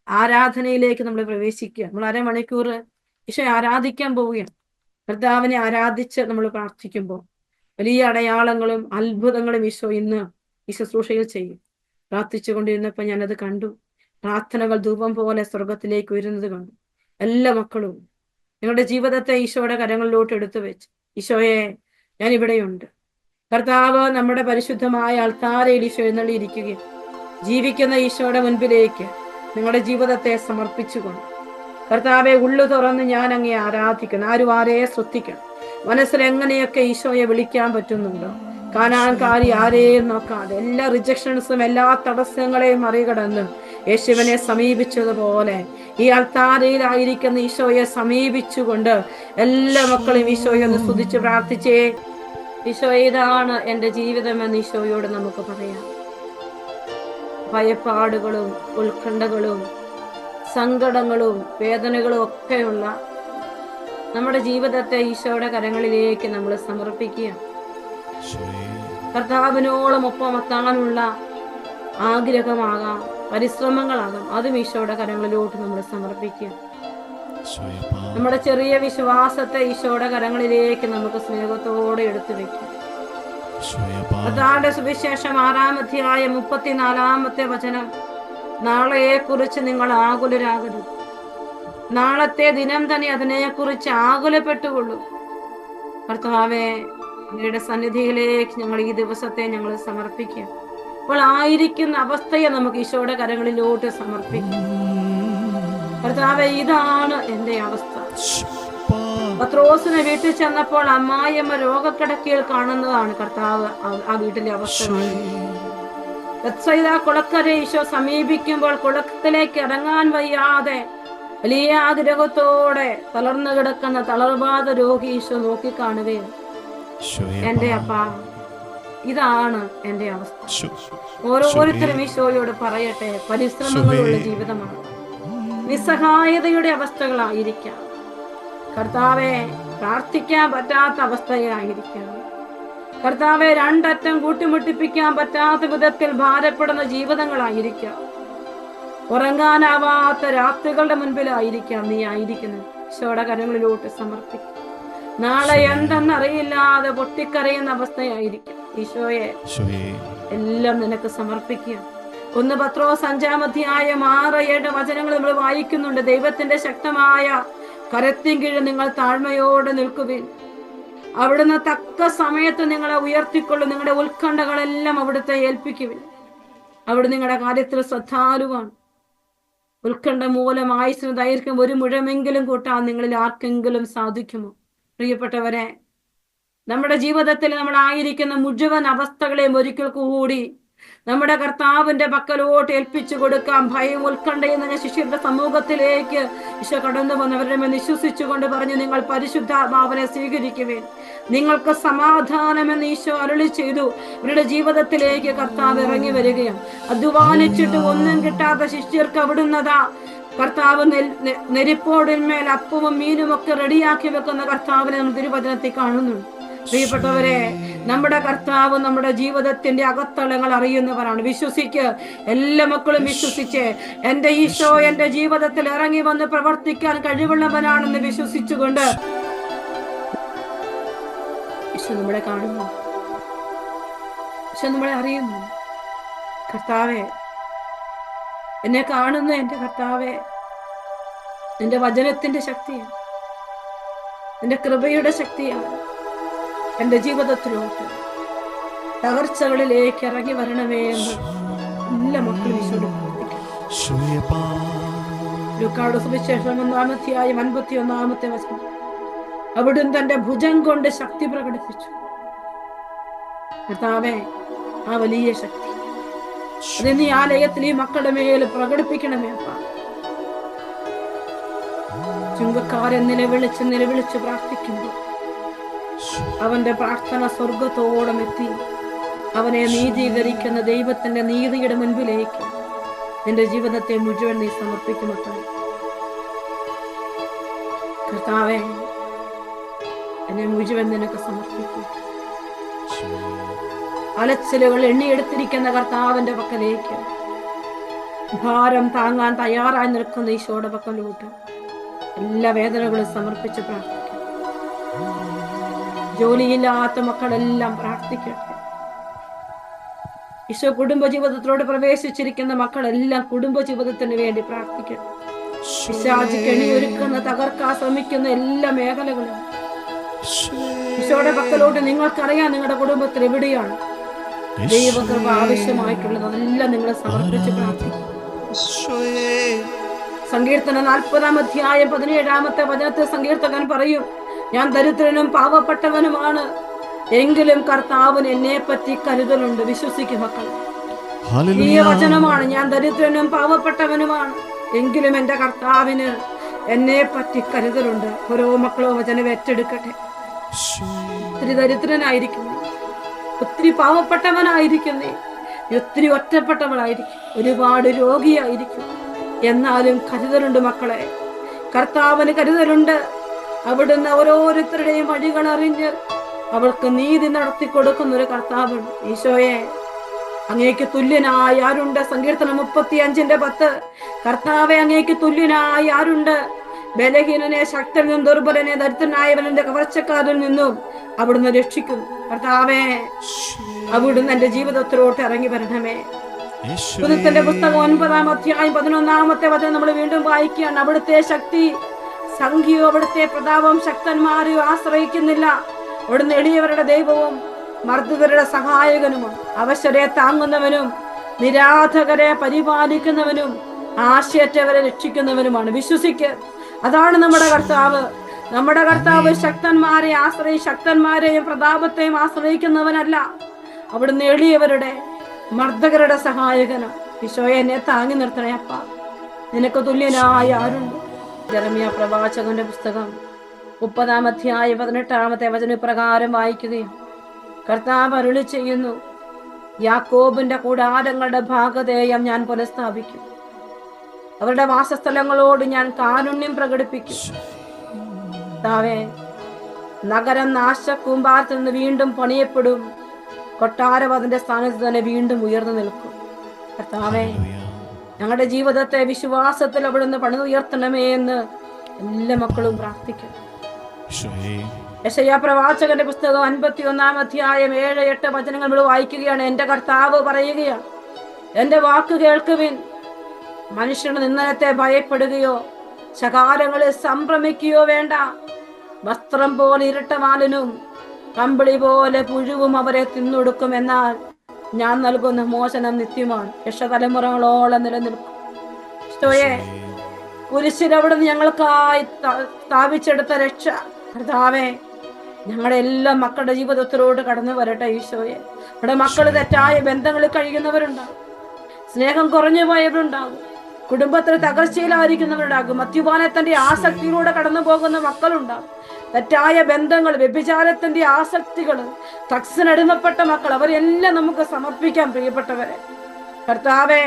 ആരാധനയിലേക്ക് നമ്മൾ പ്രവേശിക്കുക. നമ്മൾ അരമണിക്കൂർ ഈശോയെ ആരാധിക്കാൻ പോവുകയാണ്. കർത്താവിനെ ആരാധിച്ച് നമ്മൾ പ്രാർത്ഥിക്കുമ്പോൾ വലിയ അടയാളങ്ങളും അത്ഭുതങ്ങളും ഈശോ ഇന്ന് ഈ ശുശ്രൂഷയിൽ ചെയ്യും. പ്രാർത്ഥിച്ചു കൊണ്ടിരുന്നപ്പോൾ ഞാനത് കണ്ടു. പ്രാർത്ഥനകൾ ധൂപം പോലെ സ്വർഗത്തിലേക്ക് ഉയരുന്നത് കണ്ടു. എല്ലാ മക്കളും നിങ്ങളുടെ ജീവിതത്തെ ഈശോയുടെ കരങ്ങളിലോട്ട് എടുത്തു വെച്ച്, ഈശോയെ ഞാൻ ഇവിടെയുണ്ട്. കർത്താവ് നമ്മുടെ പരിശുദ്ധമായ അൾത്താരയിൽ ഈശോ എഴുന്നള്ളിയിരിക്കുകയും ജീവിക്കുന്ന ഈശോയുടെ മുൻപിലേക്ക് നിങ്ങളുടെ ജീവിതത്തെ സമർപ്പിച്ചുകൊണ്ട്, കർത്താവെ ഉള്ളു തുറന്ന് ഞാൻ അങ്ങേ ആരാധിക്കണം. ആരും ആരെയെ ശ്രദ്ധിക്കണം. മനസ്സിൽ എങ്ങനെയൊക്കെ ഈശോയെ വിളിക്കാൻ പറ്റുന്നുണ്ടോ? കാനാൻകാരി ആരെയും നോക്കാതെ എല്ലാ റിജക്ഷൻസും എല്ലാ തടസ്സങ്ങളെയും മറികടന്ന് യേശുവിനെ സമീപിച്ചതുപോലെ ഈ അൾത്താരയിലായിരിക്കുന്ന ഈശോയെ സമീപിച്ചുകൊണ്ട് എല്ലാ മക്കളും ഈശോയെ ഒന്ന് സ്തുതിച്ച് പ്രാർത്ഥിച്ചേ. ഈശോ, ഇതാണ് എൻ്റെ ജീവിതമെന്ന് ഈശോയോട് നമുക്ക് പറയാം. ഭയപ്പാടുകളും ഉത്കണ്ഠകളും സങ്കടങ്ങളും വേദനകളും ഒക്കെയുള്ള നമ്മുടെ ജീവിതത്തെ ഈശോയുടെ കരങ്ങളിലേക്ക് നമ്മൾ സമർപ്പിക്കുക. കർത്താവിനോളം ഒപ്പം എത്താനുള്ള ആഗ്രഹമാകാം, പരിശ്രമങ്ങളാകാം, അതും ഈശോയുടെ കരങ്ങളിലോട്ട് നമ്മൾ സമർപ്പിക്കുക. നമ്മുടെ ചെറിയ വിശ്വാസത്തെ ഈശോയുടെ കരങ്ങളിലേക്ക് നമുക്ക് സ്നേഹത്തോടെ എടുത്തു വെക്കാം. കർത്താവിന്റെ സുവിശേഷം 6-ാം അധ്യായം 34-ാമത്തെ വചനം, നാളെയെ കുറിച്ച് നിങ്ങൾ ആകുലരാകരുത്, നാളത്തെ ദിനം തന്നെ അതിനെക്കുറിച്ച് ആകുലപ്പെട്ടുകൊള്ളൂ. കർത്താവെ, അങ്ങയുടെ സന്നിധിയിലേക്ക് ഞങ്ങൾ ഈ ദിവസത്തെ ഞങ്ങൾ സമർപ്പിക്കുക. അപ്പോൾ ആയിരിക്കുന്ന അവസ്ഥയെ നമുക്ക് ഈശോയുടെ കരങ്ങളിലോട്ട് സമർപ്പിക്കാം. കർത്താവെ, ഇതാണ് എൻ്റെ അവസ്ഥ. പത്രോസിനെ വീട്ടിൽ ചെന്നപ്പോൾ അമ്മായിയമ്മ രോഗക്കിടക്കയിൽ കാണുന്നതാണ് കർത്താവ് ആ വീട്ടിലെ അവസ്ഥ. ബത്സയിദ കുളക്കരെ ഈശോ സമീപിക്കുമ്പോൾ കുളത്തിലേക്ക് ഇറങ്ങാൻ വയ്യാതെ വലിയ ആഗ്രഹത്തോടെ തളർന്നു കിടക്കുന്ന തളർവാദ രോഗി ഈശോ നോക്കിക്കാണുകയും, എന്റെ അപ്പ, ഇതാണ് എന്റെ അവസ്ഥ. ഓരോരുത്തരും ഈശോയോട് പറയട്ടെ, പരിശ്രമങ്ങളുള്ള ജീവിതമാണ്, നിസ്സഹായതയുടെ അവസ്ഥകളായിരിക്കാം, കർത്താവെ പ്രാർത്ഥിക്കാൻ പറ്റാത്ത അവസ്ഥയായിരിക്കാം, കർത്താവെ രണ്ടറ്റം കൂട്ടിമുട്ടിപ്പിക്കാൻ പറ്റാത്ത വിധത്തിൽ ഭാരപ്പെടുന്ന ജീവിതങ്ങളായിരിക്കാം, ഉറങ്ങാനാവാത്ത രാത്രികളുടെ മുൻപിലായിരിക്കാം നീ ആയിരിക്കുന്നത്. ഈശോയുടെ കരങ്ങളിലോട്ട് സമർപ്പിക്കും. നാളെ എന്തെന്നറിയില്ലാതെ പൊട്ടിക്കരയുന്ന അവസ്ഥയായിരിക്കും. ഈശോയെ, എല്ലാം നിനക്ക് സമർപ്പിക്കുക. 1 പത്രോസ് 5-ാം അധ്യായം 6-7 വചനങ്ങൾ നമ്മൾ വായിക്കുന്നുണ്ട്. ദൈവത്തിന്റെ ശക്തമായ കരത്തിൻ കീഴിൽ നിങ്ങൾ താഴ്മയോടെ നിൽക്കുവിൻ, അവിടുന്ന് തക്ക സമയത്ത് നിങ്ങളെ ഉയർത്തിക്കൊള്ളും. നിങ്ങളുടെ ഉത്കണ്ഠകളെല്ലാം അവിടുത്തെ ഏൽപ്പിക്കുവിൻ. അവിടെ നിങ്ങളുടെ കാര്യത്തിൽ ശ്രദ്ധാലുവാണ്. ഉത്കണ്ഠ മൂലം ആയുസ്സിന് ദൈർഘ്യം 1 മുഴമെങ്കിലും കൂട്ടാൻ നിങ്ങളിൽ ആർക്കെങ്കിലും സാധിക്കുമോ? പ്രിയപ്പെട്ടവരെ, നമ്മുടെ ജീവിതത്തിൽ നമ്മൾ ആയിരിക്കുന്ന മുഴുവൻ അവസ്ഥകളെയും ഒരിക്കൽ കൂടി നമ്മുടെ കർത്താവിന്റെ പക്കലോട്ട് ഏൽപ്പിച്ചു കൊടുക്കാം. ഭയം, ഉത്കണ്ഠയും ശിഷ്യരുടെ സമൂഹത്തിലേക്ക് ഈശോ കടന്നു വന്നവരുടെ മേൽ വിശ്വസിച്ചുകൊണ്ട് പറഞ്ഞു, നിങ്ങൾ പരിശുദ്ധാത്മാവിനെ സ്വീകരിക്കുവേൻ, നിങ്ങൾക്ക് സമാധാനമെന്ന് ഈശോ അരുളി ചെയ്തു. ഇവരുടെ ജീവിതത്തിലേക്ക് കർത്താവ് ഇറങ്ങി വരികയും അധ്വാനിച്ചിട്ട് ഒന്നും കിട്ടാത്ത ശിഷ്യർക്ക് അവിടുന്നതാ കർത്താവ് നെരിപ്പോടിന്മേൽ അപ്പവും മീനും ഒക്കെ റെഡിയാക്കി വെക്കുന്ന കർത്താവിനെ നമ്മൾ തിരുവചനത്തിൽ കാണുന്നുണ്ട്. പ്രിയപ്പെട്ടവരെ, നമ്മുടെ കർത്താവ് നമ്മുടെ ജീവിതത്തിന്റെ അകത്തളങ്ങൾ അറിയുന്നവരാണ്. വിശ്വസിക്ക്, എല്ലാ മക്കളും വിശ്വസിച്ച്, എന്റെ ഈശോ എന്റെ ജീവിതത്തിൽ ഇറങ്ങി വന്ന് പ്രവർത്തിക്കാൻ കഴിവുള്ളവനാണെന്ന് വിശ്വസിച്ചുകൊണ്ട് ഈശോ നമ്മളെ കാണുന്നു, ഈശോ നമ്മളെ അറിയുന്നു. കർത്താവേ, എന്നെ കാണുന്നു എൻ്റെ കർത്താവേ. നിന്റെ വചനത്തിന്റെ ശക്തിയാണ്, നിന്റെ കൃപയുടെ ശക്തിയാണ് എൻ്റെ ജീവിതത്തിലോട്ട് തകർച്ചകളിലേക്ക് ഇറങ്ങി വരണമേ എന്ന് എല്ലാ മക്കളും ഈശോയോട് പ്രാർത്ഥിക്കണം. ലൂക്കായുടെ സുവിശേഷം 1-ാം അധ്യായം 51-ാമത്തെ വചനം. അവിടുന്ന് തന്റെ ഭുജം കൊണ്ട് ശക്തി പ്രകടിപ്പിച്ചു. കർത്താവേ, ആ വലിയ ശക്തി അതിന് ഈ ആലയത്തിൽ ഈ മക്കളുടെ മേൽ പ്രകടിപ്പിക്കണമേ അപ്പ. ചുങ്കക്കാരൻ നിലവിളിച്ച് പ്രാർത്ഥിക്കുമ്പോൾ അവന്റെ പ്രാർത്ഥന സ്വർഗത്തോളം എത്തി അവനെ നീതീകരിക്കുന്ന ദൈവത്തിന്റെ നീതിയുടെ മുൻപിലേക്ക് നിന്റെ ജീവിതത്തെ മുഴുവൻ നീ സമർപ്പിക്കുമത്രേ. കർത്താവേ, എന്നെ മുഴുവൻ നിനക്ക് സമർപ്പിക്കും. അലച്ചിലുകൾ എണ്ണിയെടുത്തിരിക്കുന്ന കർത്താവിന്റെ പക്കലേക്ക് ഭാരം താങ്ങാൻ തയ്യാറായി നിൽക്കുന്ന ഈശോയുടെ പക്കലോട്ട് എല്ലാ വേദനകളും സമർപ്പിച്ച് പ്രാർത്ഥിക്കും. ജോലിയില്ലാത്ത മക്കളെല്ലാം പ്രാർത്ഥിക്കട്ടെ. ഈശോ കുടുംബജീവിതത്തിലൂടെ പ്രവേശിച്ചിരിക്കുന്ന മക്കളെല്ലാം കുടുംബജീവിതത്തിന് വേണ്ടി പ്രാർത്ഥിക്കട്ടെ. പിശാച് കെണിയൊരുക്കുന്ന തകർക്കാൻ ശ്രമിക്കുന്ന എല്ലാ മേഖലകളും ഈശോയുടെ പക്കലോട്ട് നിങ്ങൾക്കറിയാം നിങ്ങളുടെ കുടുംബത്തിൽ എവിടെയാണ് ദൈവകൃപ ആവശ്യമായിട്ടുള്ളത്, അതെല്ലാം നിങ്ങൾ സമർപ്പിച്ച് പ്രാർത്ഥിക്കും. സങ്കീർത്തനം 40-ാം അധ്യായം 17-ാമത്തെ വചനത്തിൽ സങ്കീർത്തകൻ പറയും, ഞാൻ ദരിദ്രനും പാവപ്പെട്ടവനുമാണ്, എങ്കിലും കർത്താവിന് എന്നെ പറ്റി കരുതലുണ്ട്. വിശ്വസിക്കും മക്കൾ, ഈ വചനമാണ്. ഞാൻ ദരിദ്രനും പാവപ്പെട്ടവനുമാണ്, എങ്കിലും എൻ്റെ കർത്താവിന് എന്നെ പറ്റി കരുതലുണ്ട്. ഓരോ മക്കളോ വചനം ഏറ്റെടുക്കട്ടെ. ഒത്തിരി ദരിദ്രനായിരിക്കുന്നു, ഒത്തിരി പാവപ്പെട്ടവനായിരിക്കുന്നേ, ഒത്തിരി ഒറ്റപ്പെട്ടവളായിരിക്കും, ഒരുപാട് രോഗിയായിരിക്കും, എന്നാലും കരുതലുണ്ട് മക്കളെ. കർത്താവിന് കരുതലുണ്ട്. അവിടുന്ന് ഓരോരുത്തരുടെയും വഴികൾ അറിഞ്ഞ് അവൾക്ക് നീതി നടത്തി കൊടുക്കുന്ന ഒരു കർത്താവുണ്ട്. ഈശോയെ, അങ്ങേക്ക് തുല്യനായി ആരുണ്ട്? സങ്കീർത്തനം 35:10. കർത്താവെ, അങ്ങേക്ക് തുല്യനായി ആരുണ്ട്? ബലഹീനനെ ശക്തനിൽ നിന്നും ദുർബലനെ ദരിദ്രനായവനെ കവർച്ചക്കാരിൽ നിന്നും അവിടുന്ന് രക്ഷിക്കുന്നു. കർത്താവേ, അവിടുന്ന് എന്റെ ജീവിതത്തിലോട്ട് ഇറങ്ങി വരണമേ. പുതുക്കന്റെ പുസ്തകം 9-ാം അധ്യായം 11-ാമത്തെ വചനം നമ്മൾ വീണ്ടും വായിക്കുകയാണ്. അവിടുത്തെ ശക്തി സംഖ്യയോ അവിടുത്തെ പ്രതാപം ശക്തന്മാരെയോ ആശ്രയിക്കുന്നില്ല. അവിടുന്ന് എളിയവരുടെ ദൈവവും മർദ്ദിതരുടെ സഹായകനുമാണ്. അവശരെ താങ്ങുന്നവനും നിരാധകരെ പരിപാലിക്കുന്നവനും ആശയറ്റവരെ രക്ഷിക്കുന്നവനുമാണ്. വിശ്വസിക്ക്, അതാണ് നമ്മുടെ കർത്താവ്. നമ്മുടെ കർത്താവ് ശക്തന്മാരെയും പ്രതാപത്തെയും ആശ്രയിക്കുന്നവനല്ല. അവിടുന്ന് എളിയവരുടെ മർദ്ദകരുടെ സഹായകനാണ്. ഈശോയെ, എന്നെ താങ്ങി നിർത്തണേ അപ്പ, നിനക്ക് തുല്യനായ ആരുണ്ട്? ജെറമ്യാ പ്രവാചകന്റെ പുസ്തകം 30-ാം അധ്യായം 18-ാമത്തെ വചന പ്രകാരം വായിക്കുകയും കർത്താവ് അരുളി ചെയ്യുന്നു, യാക്കോബിന്റെ കൂടാരങ്ങളുടെ ഭാഗധേയം ഞാൻ പുനഃസ്ഥാപിക്കും, അവരുടെ വാസസ്ഥലങ്ങളോട് ഞാൻ കാരുണ്യം പ്രകടിപ്പിക്കും. കർത്താവേ, നഗരം നാശക്കൂമ്പാരത്തിൽ നിന്ന് വീണ്ടും പണിയപ്പെടും, കൊട്ടാരം അതിന്റെ സ്ഥാനത്ത് തന്നെ വീണ്ടും ഉയർന്നു നിൽക്കും. കർത്താവേ, ഞങ്ങളുടെ ജീവിതത്തെ വിശ്വാസത്തിൽ അവിടുന്ന് പണിതുയർത്തണമേ എന്ന് എല്ലാ മക്കളും പ്രാർത്ഥിക്കും. യെശയ്യാ പ്രവാചകന്റെ പുസ്തകം 51-ാം അധ്യായം 7-8 വചനങ്ങൾ നമ്മൾ വായിക്കുകയാണ്. എന്റെ കർത്താവ് പറയുകയാണ്, എന്റെ വാക്ക് കേൾക്കുവിൻ. മനുഷ്യരുടെ നിന്ദനത്തെ ഭയപ്പെടുകയോ ശകാരങ്ങളിൽ സംഭ്രമിക്കുകയോ വേണ്ട. വസ്ത്രം പോലെ ഇരട്ടമാലനും കമ്പിളി പോലെ പുഴുവും അവരെ തിന്നൊടുക്കും. എന്നാൽ ഞാൻ നൽകുന്ന മോചനം നിത്യമാണ്, രക്ഷതലമുറകളോളം നിലനിൽക്കും. ഈശോയെ, കുരിശിൽ അവിടുന്ന് ഞങ്ങൾക്കായി സ്ഥാപിച്ചെടുത്ത രക്ഷ കർത്താവേ, ഞങ്ങളുടെ എല്ലാ മക്കളുടെ ജീവിതത്തിലോട്ട് കടന്നു വരട്ടെ. ഈശോയെ, നമ്മുടെ മക്കൾ തെറ്റായ ബന്ധങ്ങളിൽ കഴിയുന്നവരുണ്ടാകും, സ്നേഹം കുറഞ്ഞു പോയവരുണ്ടാകും, കുടുംബത്തിൽ തകർച്ചയിലായിരിക്കുന്നവരുണ്ടാകും, മദ്യപാനത്തിന്റെ ആസക്തിയിലൂടെ കടന്നു പോകുന്ന മക്കളുണ്ടാകും, തെറ്റായ ബന്ധങ്ങൾ, വ്യഭിചാരത്തിന്റെ ആസക്തികൾ, ഡ്രഗ്സിനടിമപ്പെട്ട മക്കൾ, അവരെല്ലാം നമുക്ക് സമർപ്പിക്കാം. പ്രിയപ്പെട്ടവരെ, കർത്താവേ,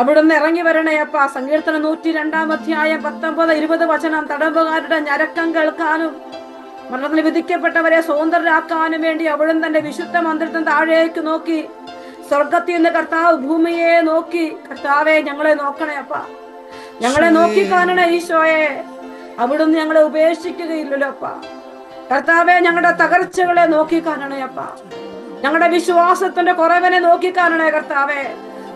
അവിടുന്ന് ഇറങ്ങി വരണേ അപ്പ. സങ്കീർത്തനം 102-ാം അധ്യായം 19-20 വചനം. തടവുകാരുടെ ഞരക്കം കേൾക്കാനും മരണത്തിൽ വിധിക്കപ്പെട്ടവരെ സ്വതന്ത്രരാക്കാനും വേണ്ടി അവിടുന്ന് തന്റെ വിശുദ്ധ മന്ദിരത്തിന് താഴേക്ക് നോക്കി. സ്വർഗത്തിൽ നിന്ന് കർത്താവ് ഭൂമിയെ നോക്കി. കർത്താവെ, ഞങ്ങളെ നോക്കണേ അപ്പ, ഞങ്ങളെ നോക്കി കാണണേ ഈശോയെ. അവിടുന്ന് ഞങ്ങളെ ഉപേക്ഷിക്കുകയില്ലല്ലോ അപ്പ. കർത്താവെ, ഞങ്ങളുടെ തകർച്ചകളെ നോക്കിക്കാണണേ അപ്പ. ഞങ്ങളുടെ വിശ്വാസത്തിന്റെ കുറവിനെ നോക്കിക്കാണണേ കർത്താവെ.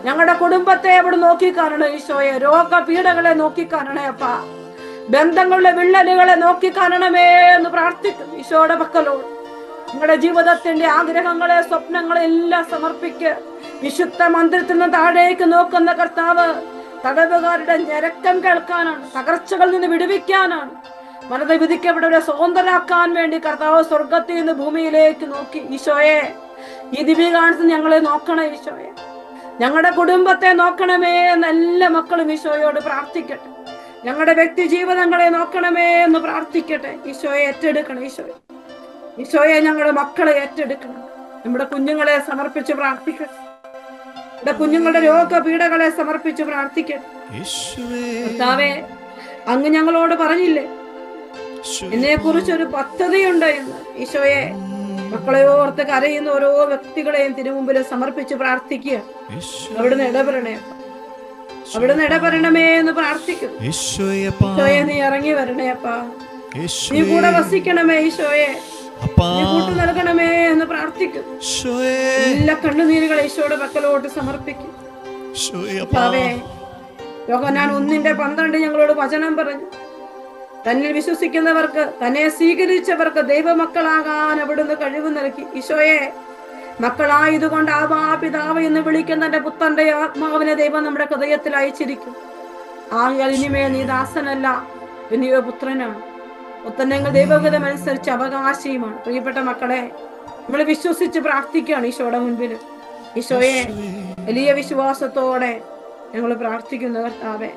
ഞങ്ങളുടെ കുടുംബത്തെ അവിടെ നോക്കിക്കാണണേ ഈശോയെ. രോഗപീഠകളെ നോക്കിക്കാണണേ അപ്പ. ബന്ധങ്ങളുടെ വിള്ളലുകളെ നോക്കിക്കാണണമേ എന്ന് പ്രാർത്ഥിക്കും ഈശോയുടെ പക്കലോട്. നിങ്ങളുടെ ജീവിതത്തിന്റെ ആഗ്രഹങ്ങളെ, സ്വപ്നങ്ങളെ എല്ലാം സമർപ്പിക്ക്. വിശുദ്ധ മന്ദിരത്തിൽ നിന്ന് താഴേക്ക് നോക്കുന്ന കർത്താവ് തടവുകാരുടെ ഞരക്കം കേൾക്കാനാണ്, തകർച്ചകളിൽ നിന്ന് വിടുവിക്കാനാണ്. മനത വിധിക്കപ്പെട്ടവരെ സ്വതന്ത്രരാക്കാൻ വേണ്ടി കർത്താവ് സ്വർഗത്തിൽ നിന്ന് ഭൂമിയിലേക്ക് നോക്കി. ഈശോയെ, ഈ ദിവ്യകാലത്ത് ഞങ്ങളെ നോക്കണേ ഈശോയെ. ഞങ്ങളുടെ കുടുംബത്തെ നോക്കണമേ എന്ന് എല്ലാ മക്കളും ഈശോയോട് പ്രാർത്ഥിക്കട്ടെ. ഞങ്ങളുടെ വ്യക്തി ജീവിതങ്ങളെ നോക്കണമേ എന്ന് പ്രാർത്ഥിക്കട്ടെ. ഈശോയെ ഏറ്റെടുക്കണം ഈശോയെ. ഈശോയെ, ഞങ്ങളുടെ മക്കളെ ഏറ്റെടുക്കണം. നമ്മുടെ കുഞ്ഞുങ്ങളെ സമർപ്പിച്ച് പ്രാർത്ഥിക്കട്ടെ. നമ്മുടെ കുഞ്ഞുങ്ങളുടെ രോഗപീഠകളെ സമർപ്പിച്ച് പ്രാർത്ഥിക്കട്ടെ. കർത്താവേ, അങ്ങ് ഞങ്ങളോട് പറഞ്ഞില്ലേ എന്നെ കുറിച്ചൊരു പദ്ധതിയുണ്ട് എന്ന്. ഈശോയെ, മക്കളെ ഓർത്ത് കരയുന്ന ഓരോ വ്യക്തികളെയും തിരുമുമ്പിൽ സമർപ്പിച്ച് പ്രാർത്ഥിക്കുക. അവിടുന്ന് ഇടപെടണേ, അവിടുന്ന് ഇടപെടണമേ എന്ന് പ്രാർത്ഥിക്കുന്നു. ഈശോയെ, നീ ഇറങ്ങി വരണേ അപ്പാ. നീ കൂടെ വസിക്കണമേ ഈശോയെ. നീ കൂട്ടു നൽകണമേ എന്ന് പ്രാർത്ഥിക്കുന്നു. എല്ലാ കണ്ണുനീരുകളെ ഈശോയുടെ പക്കലോട്ട് സമർപ്പിക്കും. യോഹന്നാൻ 1:12 ഞങ്ങളോട് വചനം പറഞ്ഞു, തന്നിൽ വിശ്വസിക്കുന്നവർക്ക്, തന്നെ സ്വീകരിച്ചവർക്ക് ദൈവമക്കളാകാൻ അവിടുന്ന് കഴിവ് നൽകി. ഈശോയെ, മക്കളായതുകൊണ്ട് ആവാ പിതാവ് എന്ന് വിളിക്കുന്ന തന്റെ പുത്രന്റെ ആത്മാവിനെ ദൈവം നമ്മുടെ ഹൃദയത്തിൽ അയച്ചിരിക്കും. ആകയാൽ ഇനിമേ നീ ദാസനല്ല, പിന്നെയോ പുത്രനാണ്. പുത്രനെങ്കിൽ ദൈവഹിതം അനുസരിച്ച് അവകാശിയുമാണ്. പ്രിയപ്പെട്ട മക്കളെ, നമ്മൾ വിശ്വസിച്ച് പ്രാർത്ഥിക്കുകയാണ് ഈശോയുടെ മുൻപിൽ. ഈശോയെ, വലിയ വിശ്വാസത്തോടെ ഞങ്ങൾ പ്രാർത്ഥിക്കുന്നു. കർത്താവേ,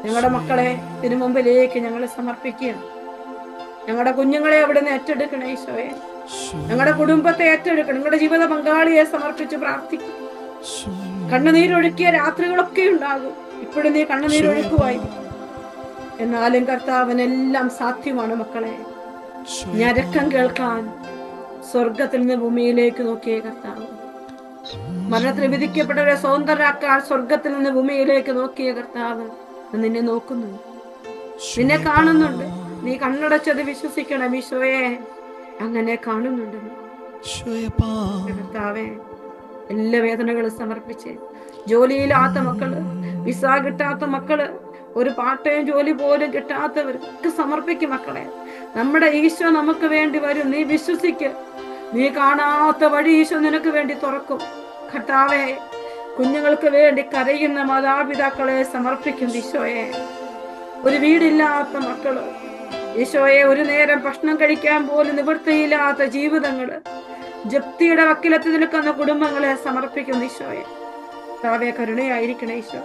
ഞങ്ങളുടെ മക്കളെ തിരുമുമ്പിലേക്ക് ഞങ്ങൾ സമർപ്പിക്കുകയാണ്. ഞങ്ങളുടെ കുഞ്ഞുങ്ങളെ അവിടുന്ന് ഏറ്റെടുക്കണേ ഈശോയെ. ഞങ്ങളുടെ കുടുംബത്തെ ഏറ്റെടുക്കണം. ഞങ്ങളുടെ ജീവിത പങ്കാളിയെ സമർപ്പിച്ച് പ്രാർത്ഥിക്കും. കണ്ണുനീരൊഴുക്കിയ രാത്രികളൊക്കെ ഉണ്ടാകും. ഇപ്പോഴും നീ കണ്ണുനീരൊഴുക്കുമായിരിക്കും. എന്നാലും കർത്താവിനെല്ലാം സാധ്യമാണ് മക്കളെ. ഞരക്കം കേൾക്കാൻ സ്വർഗത്തിൽ നിന്ന് ഭൂമിയിലേക്ക് നോക്കിയേ കർത്താവ്. മരണത്തിന് വിധിക്കപ്പെട്ടവരെ സ്വതന്ത്രരാക്കാൻ സ്വർഗത്തിൽ നിന്ന് ഭൂമിയിലേക്ക് നോക്കിയ കർത്താവ് നിന്നെ നോക്കുന്നു, നിന്നെ കാണുന്നുണ്ട്. നീ കണ്ണടച്ചത് വിശ്വസിക്കണം ഈശോയെ, അങ്ങനെ കാണുന്നുണ്ട് കർത്താവേ. എല്ലാ വേദനകളും സമർപ്പിച്ച്, ജോലിയില്ലാത്ത മക്കള്, വിസ കിട്ടാത്ത മക്കള്, ഒരു പാർട്ട് ടൈം ജോലി പോലും കിട്ടാത്തവർക്ക് സമർപ്പിക്കും മക്കളെ. നമ്മുടെ ഈശോ നമുക്ക് വേണ്ടി വരും. നീ വിശ്വസിക്ക്. നീ കാണാത്ത വഴി ഈശോ നിനക്ക് വേണ്ടി തുറക്കും. കർത്താവേ, കുഞ്ഞുങ്ങൾക്ക് വേണ്ടി കരയുന്ന മാതാപിതാക്കളെ സമർപ്പിക്കും ഈശോയെ. ഒരു വീടില്ലാത്ത മക്കള്, ഈശോയെ, ഒരു നേരം ഭക്ഷണം കഴിക്കാൻ പോലും നിവൃത്തിയില്ലാത്ത ജീവിതങ്ങള്, ജപ്തിയുടെ വക്കിലെത്തി നിൽക്കുന്ന കുടുംബങ്ങളെ സമർപ്പിക്കും ഈശോയെ. കർത്താവേ, കരുണയായിരിക്കണേ ഈശോ.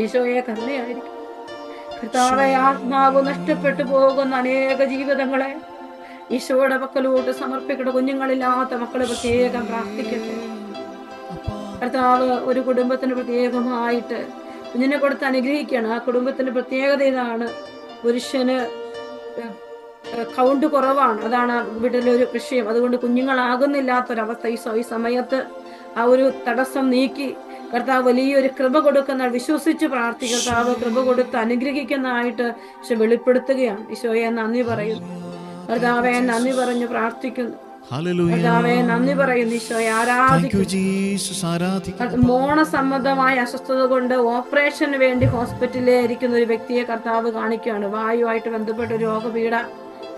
ഈശോയെ, കരുണയായിരിക്കും. കർത്താവേ, ആത്മാവ് നഷ്ടപ്പെട്ടു പോകുന്ന അനേക ജീവിതങ്ങളെ ഈശോയുടെ പക്കലോട്ട് സമർപ്പിക്കട്ടെ. കുഞ്ഞുങ്ങളില്ലാത്ത മക്കളെ പ്രത്യേകം പ്രാർത്ഥിക്കട്ടെ. കർത്താവ് ഒരു കുടുംബത്തിന് പ്രത്യേകമായിട്ട് കുഞ്ഞിനെ കൊടുത്ത് അനുഗ്രഹിക്കുകയാണ്. ആ കുടുംബത്തിന്റെ പ്രത്യേകത ഇതാണ്, പുരുഷന് കൗണ്ട് കുറവാണ്. അതാണ് വീട്ടിലെ ഒരു വിഷയം. അതുകൊണ്ട് കുഞ്ഞുങ്ങളാകുന്നില്ലാത്തൊരവസ്ഥ. ഈ സമയത്ത് ആ ഒരു തടസ്സം നീക്കി കർത്താവ് വലിയൊരു കൃപ കൊടുക്കുന്ന, വിശ്വസിച്ച് പ്രാർത്ഥിക്കുക. കർത്താവ് കൃപ കൊടുത്ത് അനുഗ്രഹിക്കുന്നതായിട്ട് ഈശോ വെളിപ്പെടുത്തുകയാണ്. ഈശോയെ നന്ദി പറയുന്നു. കർത്താവെ, നന്ദി പറഞ്ഞു പ്രാർത്ഥിക്കുന്നു. കർത്താവെ, നന്ദി പറയുന്നു. ഈശോയെ ആരാധിക്കുന്നു. മോണസംബന്ധമായ അസ്വസ്ഥത കൊണ്ട് ഓപ്പറേഷന് വേണ്ടി ഹോസ്പിറ്റലിൽ ഇരിക്കുന്ന ഒരു വ്യക്തിയെ കർത്താവ് കാണിക്കുകയാണ്. വായുവായിട്ട് ബന്ധപ്പെട്ട രോഗപീഠ.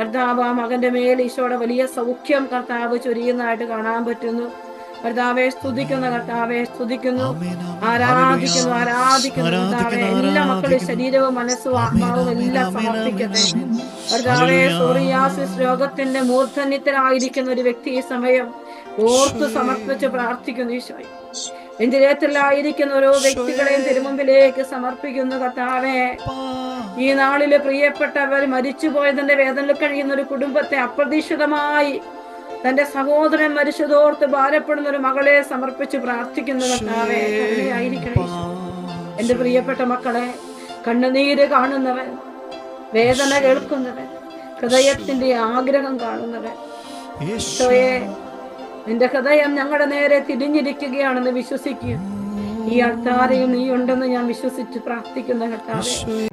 കർത്താവ് ആ മകന്റെ മേൽ ഈശോയുടെ വലിയ സൗഖ്യം കർത്താവ് ചൊരിയുന്നതായിട്ട് കാണാൻ പറ്റുന്നു. കർത്താവെ സ്തുതിക്കുന്നു, കർത്താവെ സ്തുതിക്കുന്നു, ആരാധിക്കുന്നു, ആരാധിക്കുന്നു. കർത്താവെ, എല്ലാ മക്കളുടെ ശരീരവും മനസ്സും ആത്മാവും എല്ലാം സമർപ്പിക്കട്ടെ. കർത്താവെ, സോറിയാസിസ് രോഗത്തിന്റെ മൂർധന്യത്തിലായിരിക്കുന്ന ഒരു വ്യക്തി ഈ സമയം ഓർത്ത് സമർപ്പിച്ച് പ്രാർത്ഥിക്കുന്നു. ഈശോയെ, വെന്റിലേറ്ററിലായിരിക്കുന്ന ഓരോ വ്യക്തികളെയും തിരുമുമ്പിലേക്ക് സമർപ്പിക്കുന്നു. കർത്താവെ, ഈ നാളില് പ്രിയപ്പെട്ടവർ മരിച്ചുപോയതിന്റെ വേദനയിൽ കഴിയുന്ന ഒരു കുടുംബത്തെ അപ്രതീക്ഷിതമായി തന്റെ സഹോദരൻ മരിച്ചതോർത്ത് ഭാരപ്പെടുന്ന ഒരു മകളെ സമർപ്പിച്ച് പ്രാർത്ഥിക്കുന്നു. കർത്താവേ, കരുണയായിരിക്കണേ. എന്റെ പ്രിയപ്പെട്ട മക്കളെ, കണ്ണുനീര് കാണുന്നവൻ, വേദന കേൾക്കുന്നവൻ, ഹൃദയത്തിന്റെ ആഗ്രഹം കാണുന്നവൻ, ഈശോയെ, നിന്റെ ഹൃദയം ഞങ്ങളുടെ നേരെ തിരിഞ്ഞിരിക്കുകയാണെന്ന് വിശ്വസിക്കുക. ഈ അൾത്താരയിൽ നീ ഉണ്ടെന്ന് ഞാൻ വിശ്വസിച്ച് പ്രാർത്ഥിക്കുന്ന കർത്താവേ.